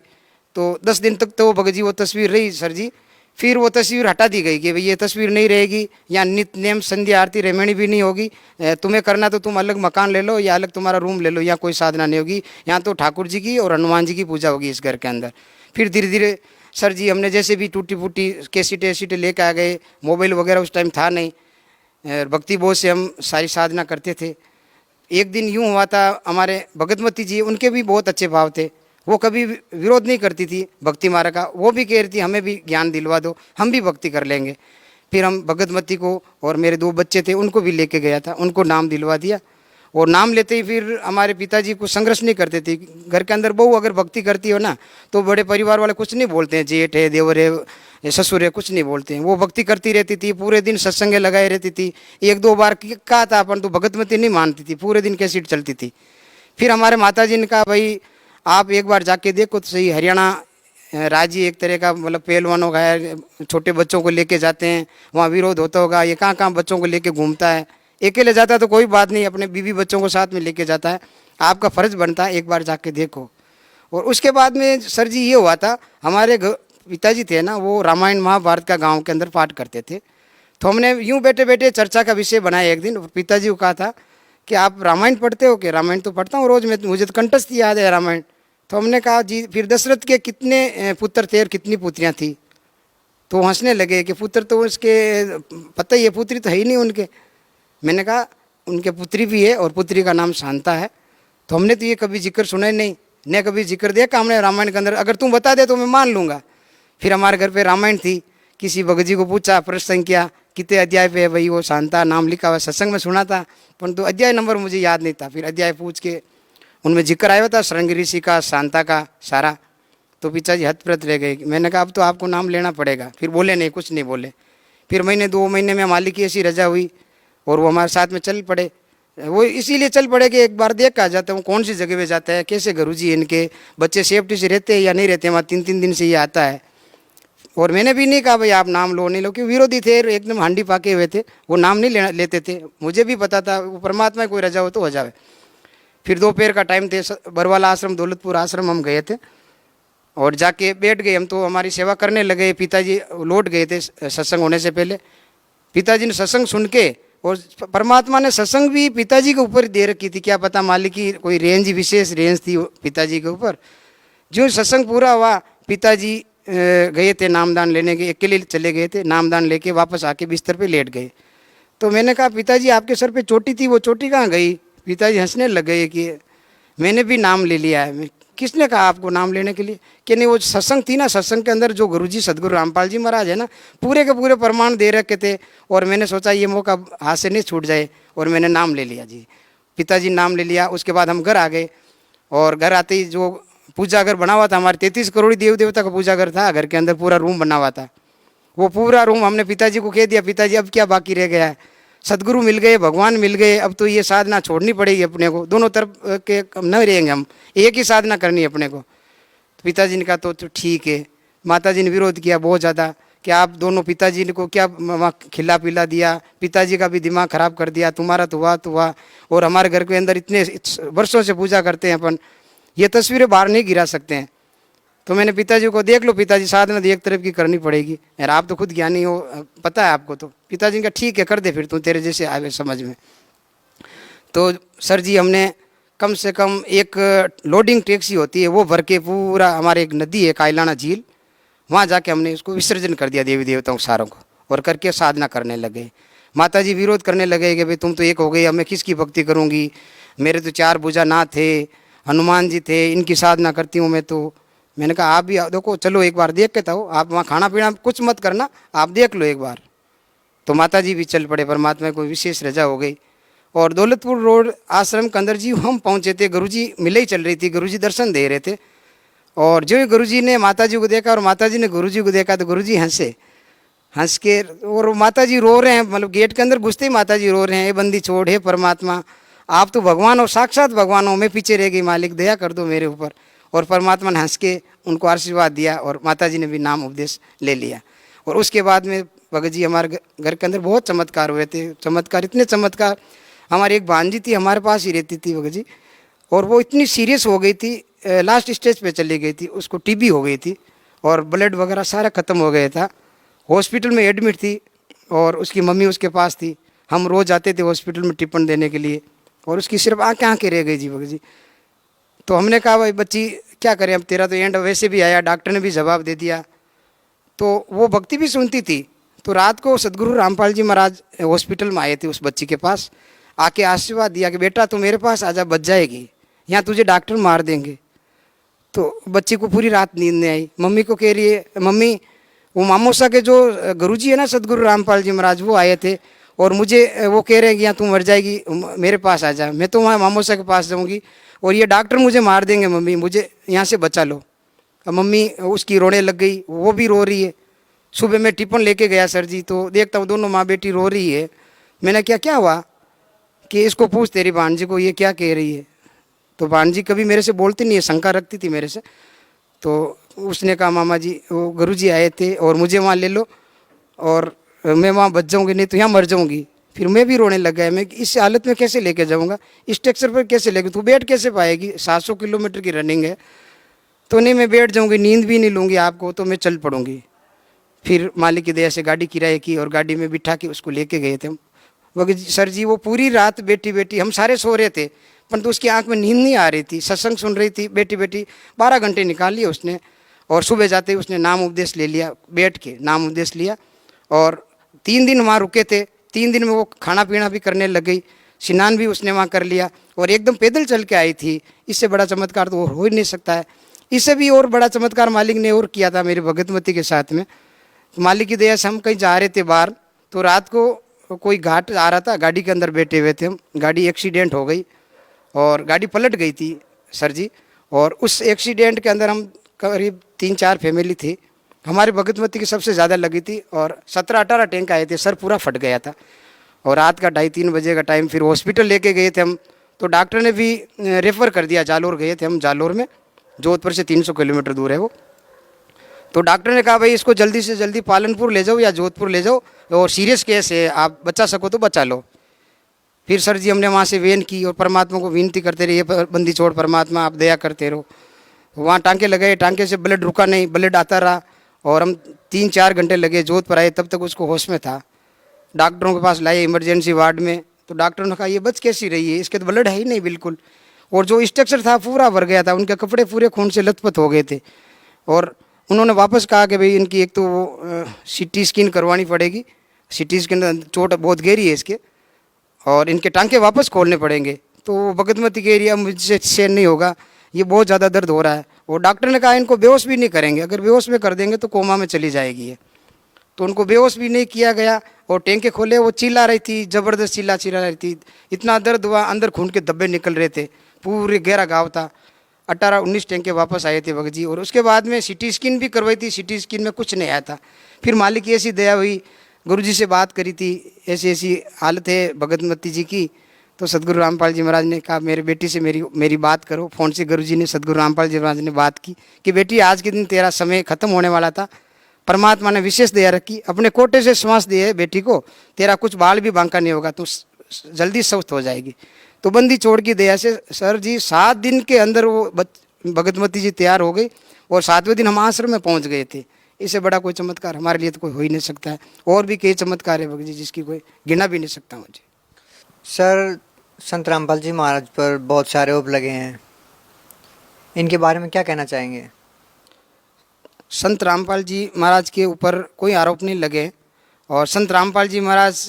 तो 10 दिन तक तो वो भगत जी वो तस्वीर रही सर जी। फिर वो तस्वीर हटा दी गई कि भाई ये तस्वीर नहीं रहेगी, या नित्य नेम संध्या आरती रेमणी भी नहीं होगी। तुम्हें करना तो तुम अलग मकान ले लो या अलग तुम्हारा रूम ले लो, या कोई साधना नहीं होगी। यहाँ तो ठाकुर जी की और हनुमान जी की पूजा होगी इस घर के अंदर। फिर धीरे धीरे सर जी हमने जैसे भी टूटी फूटी कैसेटें लेके आ गए। मोबाइल वगैरह उस टाइम था नहीं, भक्ति बोध से हम सारी साधना करते थे। एक दिन यूँ हुआ था, हमारे भगतमती जी उनके भी बहुत अच्छे भाव थे, वो कभी विरोध नहीं करती थी भक्ति मार्ग का। वो भी कह रही थी हमें भी ज्ञान दिलवा दो, हम भी भक्ति कर लेंगे। फिर हम भगतमती को और मेरे 2 बच्चे थे उनको भी लेके गया था, उनको नाम दिलवा दिया। और नाम लेते ही फिर हमारे पिताजी को संघर्ष नहीं करते थे। घर के अंदर बहू अगर भक्ति करती हो ना तो बड़े परिवार वाले कुछ नहीं बोलते हैं, जेठ है, देवर है, ससुर है, कुछ नहीं बोलते हैं। वो भक्ति करती रहती थी, पूरे दिन सत्संग लगाए रहती थी। 1-2 बार कहा था अपन तो भगतमती नहीं मानती थी, पूरे दिन कैसेट चलती थी। फिर हमारे माता जी ने कहा भाई आप एक बार जाके देखो तो सही, हरियाणा राज्य एक तरह का मतलब पहलवानों का है, छोटे बच्चों को लेके जाते हैं, वहाँ विरोध होता होगा। ये कहाँ कहाँ बच्चों को लेके घूमता है, अकेले जाता है तो कोई बात नहीं, अपने बीवी बच्चों को साथ में लेके जाता है। आपका फ़र्ज़ बनता है एक बार जाके देखो। और उसके बाद में सर जी ये हुआ था, हमारे पिताजी थे ना वो रामायण महाभारत का गाँव के अंदर पाठ करते थे। तो हमने यूँ बैठे बैठे चर्चा का विषय बनाया एक दिन। पिताजी को कहा था कि आप रामायण पढ़ते हो? कि रामायण तो पढ़ता हूँ रोज़ में, मुझे तो कंठस्थ याद है रामायण। तो हमने कहा जी फिर दशरथ के कितने पुत्र थे और कितनी पुत्रियाँ थी? तो हंसने लगे कि पुत्र तो उसके पता ही है, पुत्री तो है ही नहीं उनके। मैंने कहा उनके पुत्री भी है और पुत्री का नाम शांता है। तो हमने तो ये कभी जिक्र सुना ही नहीं, न कभी जिक्र देखा हमने रामायण के अंदर। अगर तुम बता दे तो मैं मान लूँगा। फिर हमारे घर पे रामायण थी, किसी भगत जी को पूछा, प्रश्न किया कितने अध्याय पे है भाई, वो शांता नाम लिखा हुआ, सत्संग में सुना था परंतु अध्याय नंबर मुझे याद नहीं था। फिर अध्याय पूछ के उनमें जिक्र आया था श्रृंग ऋषि का, शांता का सारा। तो पिताजी हतप्रत रह गए। मैंने कहा अब तो आपको नाम लेना पड़ेगा। फिर बोले नहीं, कुछ नहीं बोले। फिर महीने 2 महीने में मालिक की ऐसी रजा हुई और वो हमारे साथ में चल पड़े। वो इसीलिए चल पड़े कि एक बार देख आ जाता हूँ कौन सी जगह पे जाता है, कैसे गुरुजी इनके बच्चे सेफ्टी से रहते हैं या नहीं रहते। वहाँ 3-3 दिन से ये आता है। और मैंने भी नहीं कहा भाई आप नाम लो नहीं लो, क्योंकि विरोधी थे एकदम हांडी पाके हुए थे, वो नाम नहीं लेते थे। मुझे भी पता था वो परमात्मा कोई रजा हो तो हो जाए। फिर दोपहर का टाइम थे, बरवाला आश्रम दौलतपुर आश्रम हम गए थे और जाके बैठ गए हम। तो हमारी सेवा करने लगे। पिताजी लौट गए थे सत्संग होने से पहले। पिताजी ने सत्संग सुन के, और परमात्मा ने सत्संग भी पिताजी के ऊपर दे रखी थी, क्या पता मालिक की कोई रेंज, विशेष रेंज थी पिताजी के ऊपर। जो सत्संग पूरा हुआ पिताजी गए थे नामदान लेने के, अकेले चले गए थे। नामदान लेके वापस आके बिस्तर पे लेट गए। तो मैंने कहा पिताजी आपके सर पे चोटी थी, वो चोटी कहाँ गई? पिताजी हंसने लग गए कि मैंने भी नाम ले लिया है। किसने कहा आपको नाम लेने के लिए? कि नहीं वो सत्संग थी ना, सत्संग के अंदर जो गुरुजी सदगुरु रामपाल जी महाराज है ना, पूरे के पूरे प्रमाण दे रखे थे। और मैंने सोचा ये मौका हाथ से नहीं छूट जाए और मैंने नाम ले लिया जी। पिताजी नाम ले लिया। उसके बाद हम घर आ गए और घर आते ही जो पूजा घर बना हुआ था, हमारे 33 करोड़ देव देवता का पूजा घर था, घर के अंदर पूरा रूम बना हुआ था। वो पूरा रूम हमने पिताजी को कह दिया पिताजी अब क्या बाकी रह गया है, सदगुरु मिल गए, भगवान मिल गए, अब तो ये साधना छोड़नी पड़ेगी अपने को, दोनों तरफ के न रहेंगे हम, एक ही साधना करनी है अपने को। तो पिताजी ने कहा तो ठीक है। माताजी ने विरोध किया बहुत ज़्यादा कि आप दोनों, पिताजी को क्या खिला पिला दिया, पिताजी का भी दिमाग ख़राब कर दिया, तुम्हारा तो हुआ और हमारे घर के अंदर इतने वर्षों से पूजा करते हैं अपन, ये तस्वीरें बाहर नहीं गिरा सकते हैं। तो मैंने पिताजी को, देख लो पिताजी साधना तो एक तरफ की करनी पड़ेगी यार, आप तो खुद ज्ञानी हो, पता है आपको। तो पिताजी ने कहा ठीक है कर दे फिर, तू तेरे जैसे आवे समझ में। तो सर जी हमने कम से कम एक लोडिंग टैक्सी होती है वो भर के पूरा, हमारे एक नदी है कायलाना झील, वहाँ जाके हमने उसको विसर्जन कर दिया देवी देवताओं सारों को, और करके साधना करने लगे। माताजी विरोध करने लगे कि भाई तुम तो एक हो गई, अब मैं किसकी भक्ति करूँगी, मेरे तो 4 भुजा ना थे, हनुमान जी थे, इनकी साधना करती हूँ मैं। तो मैंने कहा आप भी देखो, चलो एक बार देख के तो, आप वहाँ खाना पीना कुछ मत करना, आप देख लो एक बार। तो माता जी भी चल पड़े, परमात्मा को विशेष रजा हो गई। और दौलतपुर रोड आश्रम के अंदर जी हम पहुँचे थे, गुरुजी मिले ही चल रही थी, गुरुजी दर्शन दे रहे थे। और जो ही गुरुजी ने माता जी को देखा और माता जी ने गुरुजी को देखा तो गुरुजी हंसे, हंस के, और माता जी रो रहे हैं, मतलब गेट के अंदर घुसते ही माता जी रो रहे हैं, हे बंदी छोड़, हे परमात्मा, आप तो भगवान हो, साक्षात भगवान हो, मैं पीछे रह गई, मालिक दया कर दो मेरे ऊपर। और परमात्मा ने हंस के उनको आशीर्वाद दिया और माता जी ने भी नाम उपदेश ले लिया। और उसके बाद में भगत जी हमारे घर के अंदर बहुत चमत्कार हुए थे। चमत्कार, इतने चमत्कार, हमारी एक भांजी थी हमारे पास ही रहती थी भगत जी, और वो इतनी सीरियस हो गई थी, लास्ट स्टेज पे चली गई थी, उसको टीबी हो गई थी और ब्लड वगैरह सारा ख़त्म हो गया था, हॉस्पिटल में एडमिट थी। और उसकी मम्मी उसके पास थी, हम रोज़ जाते थे हॉस्पिटल में टिप्पण देने के लिए, और उसकी सिर्फ आँखें रह गई जी भगत जी। तो हमने कहा भाई बच्ची क्या करें, अब तेरा तो एंड वैसे भी आया, डॉक्टर ने भी जवाब दे दिया। तो वो भक्ति भी सुनती थी। तो रात को सदगुरु रामपाल जी महाराज हॉस्पिटल में आए थे उस बच्ची के पास, आके आशीर्वाद दिया कि बेटा तू मेरे पास आजा, बच जाएगी, यहाँ तुझे डॉक्टर मार देंगे। तो बच्ची को पूरी रात नींद नहीं आई। मम्मी को कह रही है, मम्मी वो मामोसा के जो गुरुजी है ना सदगुरु रामपाल जी महाराज, वो आए थे और मुझे वो कह रहे हैं कि यहाँ तू मर जाएगी, मेरे पास आ जा, मैं तो वहाँ मामोसा के पास जाऊँगी और ये डॉक्टर मुझे मार देंगे, मम्मी मुझे यहाँ से बचा लो। अब मम्मी उसकी रोने लग गई, वो भी रो रही है। सुबह मैं टिफिन लेके गया सर जी, तो देखता हूँ दोनों माँ बेटी रो रही है। मैंने क्या हुआ, कि इसको पूछ तेरी भांजी को ये क्या कह रही है। तो भांजी कभी मेरे से बोलती नहीं है, शंका रखती थी मेरे से। तो उसने कहा मामा जी वो गुरुजी आए थे और मुझे वहाँ ले लो और मैं वहाँ बच जाऊँगी, नहीं तो यहाँ मर जाऊँगी। फिर मैं भी रोने लग गया, मैं इस हालत में कैसे लेके जाऊँगा, इस स्ट्रक्चर पर कैसे लेके, तू बैठ कैसे पाएगी, 700 किलोमीटर की रनिंग है। तो नहीं मैं बैठ जाऊँगी, नींद भी नहीं लूँगी आपको, तो मैं चल पड़ूँगी। फिर मालिक की दया से गाड़ी किराए की और गाड़ी में बिठा के उसको लेके गए थे हम। वो सर जी वो पूरी रात बेटी बेटी, हम सारे सो रहे थे परंतु उसकी आंख में नींद नहीं आ रही थी, सत्संग सुन रही थी, बेटी बेटी 12 घंटे निकाल लिए उसने। और सुबह जाते ही उसने नाम उपदेश ले लिया, बैठ के नाम उपदेश लिया। और 3 दिन वहाँ रुके थे, 3 दिन में वो खाना पीना भी करने लग गई, स्नान भी उसने वहाँ कर लिया और एकदम पैदल चल के आई थी। इससे बड़ा चमत्कार तो हो ही नहीं सकता है। इससे भी और बड़ा चमत्कार मालिक ने और किया था मेरी भगतमती के साथ में। मालिक की दया से हम कहीं जा रहे थे बाहर, तो रात को कोई घाट आ रहा था, गाड़ी के अंदर बैठे हुए थे हम, गाड़ी एक्सीडेंट हो गई और गाड़ी पलट गई थी सर जी। और उस एक्सीडेंट के अंदर हम करीब 3-4 फैमिली थी, हमारी भगतमती की सबसे ज़्यादा लगी थी और 17-18 टैंक आए थे, सर पूरा फट गया था। और रात का 2:30-3 बजे का टाइम, फिर हॉस्पिटल लेके गए थे हम, तो डॉक्टर ने भी रेफ़र कर दिया, जालोर गए थे हम, जालोर में, जोधपुर से 300 किलोमीटर दूर है वो। तो डॉक्टर ने कहा भाई इसको जल्दी से जल्दी पालनपुर ले जाओ या जोधपुर ले जाओ, और सीरियस केस है, आप बचा सको तो बचा लो। फिर सर जी हमने वहाँ से वेन की और परमात्मा को विनती करते रहे, ये बंदी छोड़ परमात्मा, आप दया करते रहो। वहाँ टांके लगाए, टांके से ब्लड रुका नहीं, ब्लड आता रहा और हम 3-4 घंटे लगे, जोधपुर आए, तब तक उसको होश में था। डॉक्टरों के पास लाए इमरजेंसी वार्ड में, तो डॉक्टरों ने कहा ये बच कैसी रही है, इसके तो ब्लड है ही नहीं बिल्कुल, और जो स्ट्रक्चर था पूरा भर गया था, उनके कपड़े पूरे खून से लथपथ हो गए थे। और उन्होंने वापस कहा कि भाई इनकी एक तो वो CT स्कैन करवानी पड़ेगी, CT स्कैन, चोट बहुत गहरी है इसके, और इनके टांके वापस खोलने पड़ेंगे। तो भगतमती कह रही है मुझसे सहन नहीं होगा, ये बहुत ज़्यादा दर्द हो रहा है। और डॉक्टर ने कहा इनको बेहोश भी नहीं करेंगे, अगर बेहोश में कर देंगे तो कोमा में चली जाएगी ये। तो उनको बेहोश भी नहीं किया गया और टैंके खोले, वो चिल्ला रही थी, ज़बरदस्त चिल्ला रही थी, इतना दर्द हुआ, अंदर खून के धब्बे निकल रहे थे, पूरे गहरा घाव था। 18-19 टैंके वापस आए थे भगत जी। और उसके बाद में CT स्कैन भी करवाई थी, CT स्कैन में कुछ नहीं आया था। फिर मालिक की ऐसी दया हुई, गुरुजी से बात करी थी, ऐसी ऐसी हालत है भगतमती जी की। तो सदगुरु रामपाल जी महाराज ने कहा मेरे बेटी से मेरी बात करो। फ़ोन से गुरुजी ने सदगुरु रामपाल जी महाराज ने बात की कि बेटी आज के दिन तेरा समय ख़त्म होने वाला था, परमात्मा ने विशेष दया रखी, अपने कोटे से श्वास दिए है बेटी को, तेरा कुछ बाल भी बांका नहीं होगा, तो जल्दी स्वस्थ हो जाएगी। तो बंदी छोड़ की दया से सर जी 7 दिन के अंदर वो भगतमती जी तैयार हो गई और 7वें दिन हम आश्रम में पहुंच गए थे। इससे बड़ा कोई चमत्कार हमारे लिए तो कोई हो ही नहीं सकता है। और भी कई चमत्कार है भगत जी जिसकी कोई गिना भी नहीं सकता मुझे। सर, संत रामपाल जी महाराज पर बहुत सारे आरोप लगे हैं, इनके बारे में क्या कहना चाहेंगे? संत रामपाल जी महाराज के ऊपर कोई आरोप नहीं लगे और संत रामपाल जी महाराज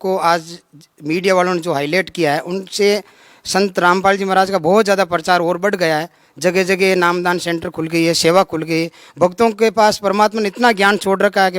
को आज मीडिया वालों ने जो हाईलाइट किया है, उनसे संत रामपाल जी महाराज का बहुत ज़्यादा प्रचार और बढ़ गया है। जगह जगह नामदान सेंटर खुल गई है, सेवा खुल गई है। भक्तों के पास परमात्मा ने इतना ज्ञान छोड़ रखा है कि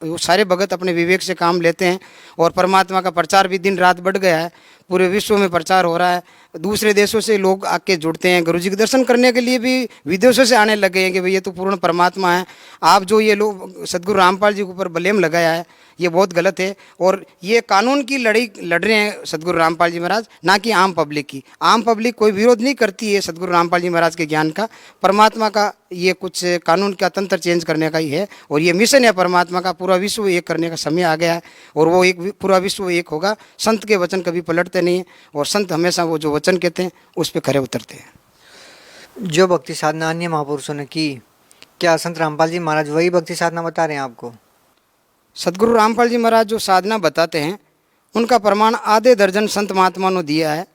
वो सारे भगत अपने विवेक से काम लेते हैं और परमात्मा का प्रचार भी दिन रात बढ़ गया है। पूरे विश्व में प्रचार हो रहा है। दूसरे देशों से लोग आके जुड़ते हैं। गुरु जी के दर्शन करने के लिए भी विदेशों से आने लगे हैं कि भाई ये तो पूर्ण परमात्मा है। आप जो ये लोग सदगुरु रामपाल जी के ऊपर ब्लेम लगाया है, ये बहुत गलत है। और ये कानून की लड़ाई लड़ रहे हैं सदगुरु रामपाल जी महाराज, ना कि आम पब्लिक की। आम पब्लिक कोई विरोध नहीं करती है सदगुरु रामपाल जी महाराज के ज्ञान का। परमात्मा का ये कुछ कानून का तंत्र चेंज करने का ही है और ये मिशन है परमात्मा का। पूरा विश्व एक करने का समय आ गया है और वो एक पूरा विश्व एक होगा। संत के वचन कभी पलटते नहीं हैं और संत हमेशा वो जो वचन कहते हैं उस पर खरे उतरते हैं। जो भक्ति साधना अन्य महापुरुषों ने की, क्या संत रामपाल जी महाराज वही भक्ति साधना बता रहे हैं आपको? सदगुरु रामपाल जी महाराज जो साधना बताते हैं उनका प्रमाण आधे दर्जन संत महात्मा ने दिया है।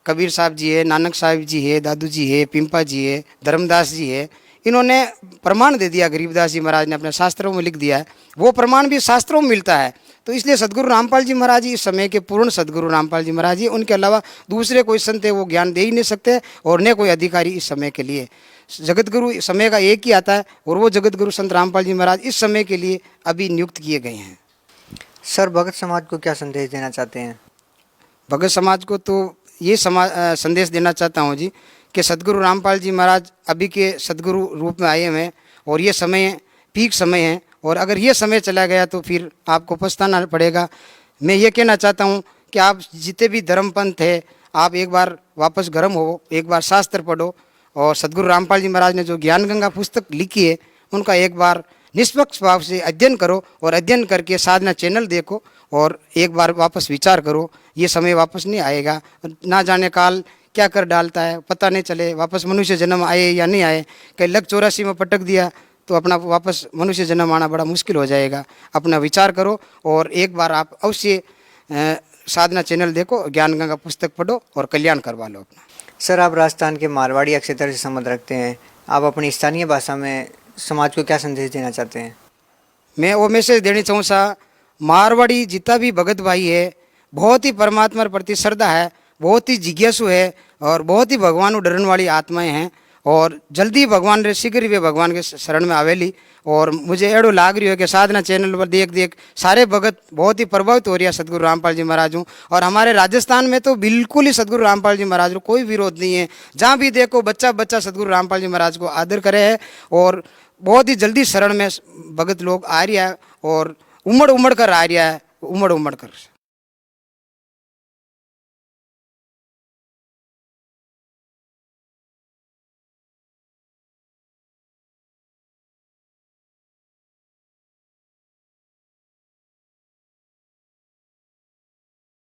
कबीर साहब जी है, नानक साहब जी है, दादू जी है, पिंपा जी है, धर्मदास जी है। इन्होंने प्रमाण दे दिया। गरीबदास जी महाराज ने अपने शास्त्रों में लिख दिया है। वो प्रमाण भी शास्त्रों में मिलता है। तो इसलिए सदगुरु रामपाल जी महाराज जी इस समय के पूर्ण सदगुरु रामपाल जी महाराज जी, उनके अलावा दूसरे कोई संत है वो ज्ञान दे ही नहीं सकते और न कोई अधिकारी इस समय के लिए। जगत गुरु समय का एक ही आता है और वो जगत गुरु संत रामपाल जी महाराज इस समय के लिए अभी नियुक्त किए गए हैं। सर, भगत समाज को क्या संदेश देना चाहते हैं? भगत समाज को तो ये संदेश देना चाहता हूँ जी कि सदगुरु रामपाल जी महाराज अभी के सदगुरु रूप में आए हुए हैं और ये समय पीक समय है और अगर ये समय चला गया तो फिर आपको पछताना पड़ेगा। मैं ये कहना चाहता हूँ कि आप जितने भी धर्मपंथ है, आप एक बार वापस गर्म हो, एक बार शास्त्र पढ़ो और सदगुरु रामपाल जी महाराज ने जो ज्ञान गंगा पुस्तक लिखी है उनका एक बार निष्पक्ष भाव से अध्ययन करो और अध्ययन करके साधना चैनल देखो और एक बार वापस विचार करो। ये समय वापस नहीं आएगा। ना जाने काल क्या कर डालता है, पता नहीं चले। वापस मनुष्य जन्म आए या नहीं आए, कहीं लग 84 में पटक दिया तो अपना वापस मनुष्य जन्म आना बड़ा मुश्किल हो जाएगा। अपना विचार करो और एक बार आप अवश्य साधना चैनल देखो, ज्ञान गंगा पुस्तक पढ़ो और कल्याण करवा लो अपना। सर, आप राजस्थान के मारवाड़ी अक्षेत्र से संबंध रखते हैं। आप अपनी स्थानीय भाषा में समाज को क्या संदेश देना चाहते हैं? मैं वो मैसेज देना चाहूँ सा, मारवाड़ी जितना भी भगत भाई है बहुत ही परमात्मा के प्रति श्रद्धा है, बहुत ही जिज्ञासु है और बहुत ही भगवान को डरने वाली आत्माएं हैं और जल्दी भगवान रे शीघ्र वे भगवान के शरण में आवेली। और मुझे एड़ो लाग रही है कि साधना चैनल पर देख देख सारे भगत बहुत ही प्रभावित हो रही है सदगुरु रामपाल जी महाराज हूँ। और हमारे राजस्थान में तो बिल्कुल ही सदगुरु रामपाल जी महाराज को कोई विरोध नहीं है। जहाँ भी देखो बच्चा बच्चा सदगुरु रामपाल जी महाराज को आदर करे है और बहुत ही जल्दी शरण में भगत लोग आ रहा है और उमड़ उमड़ कर आ रहा है, उमड़ उमड़ कर।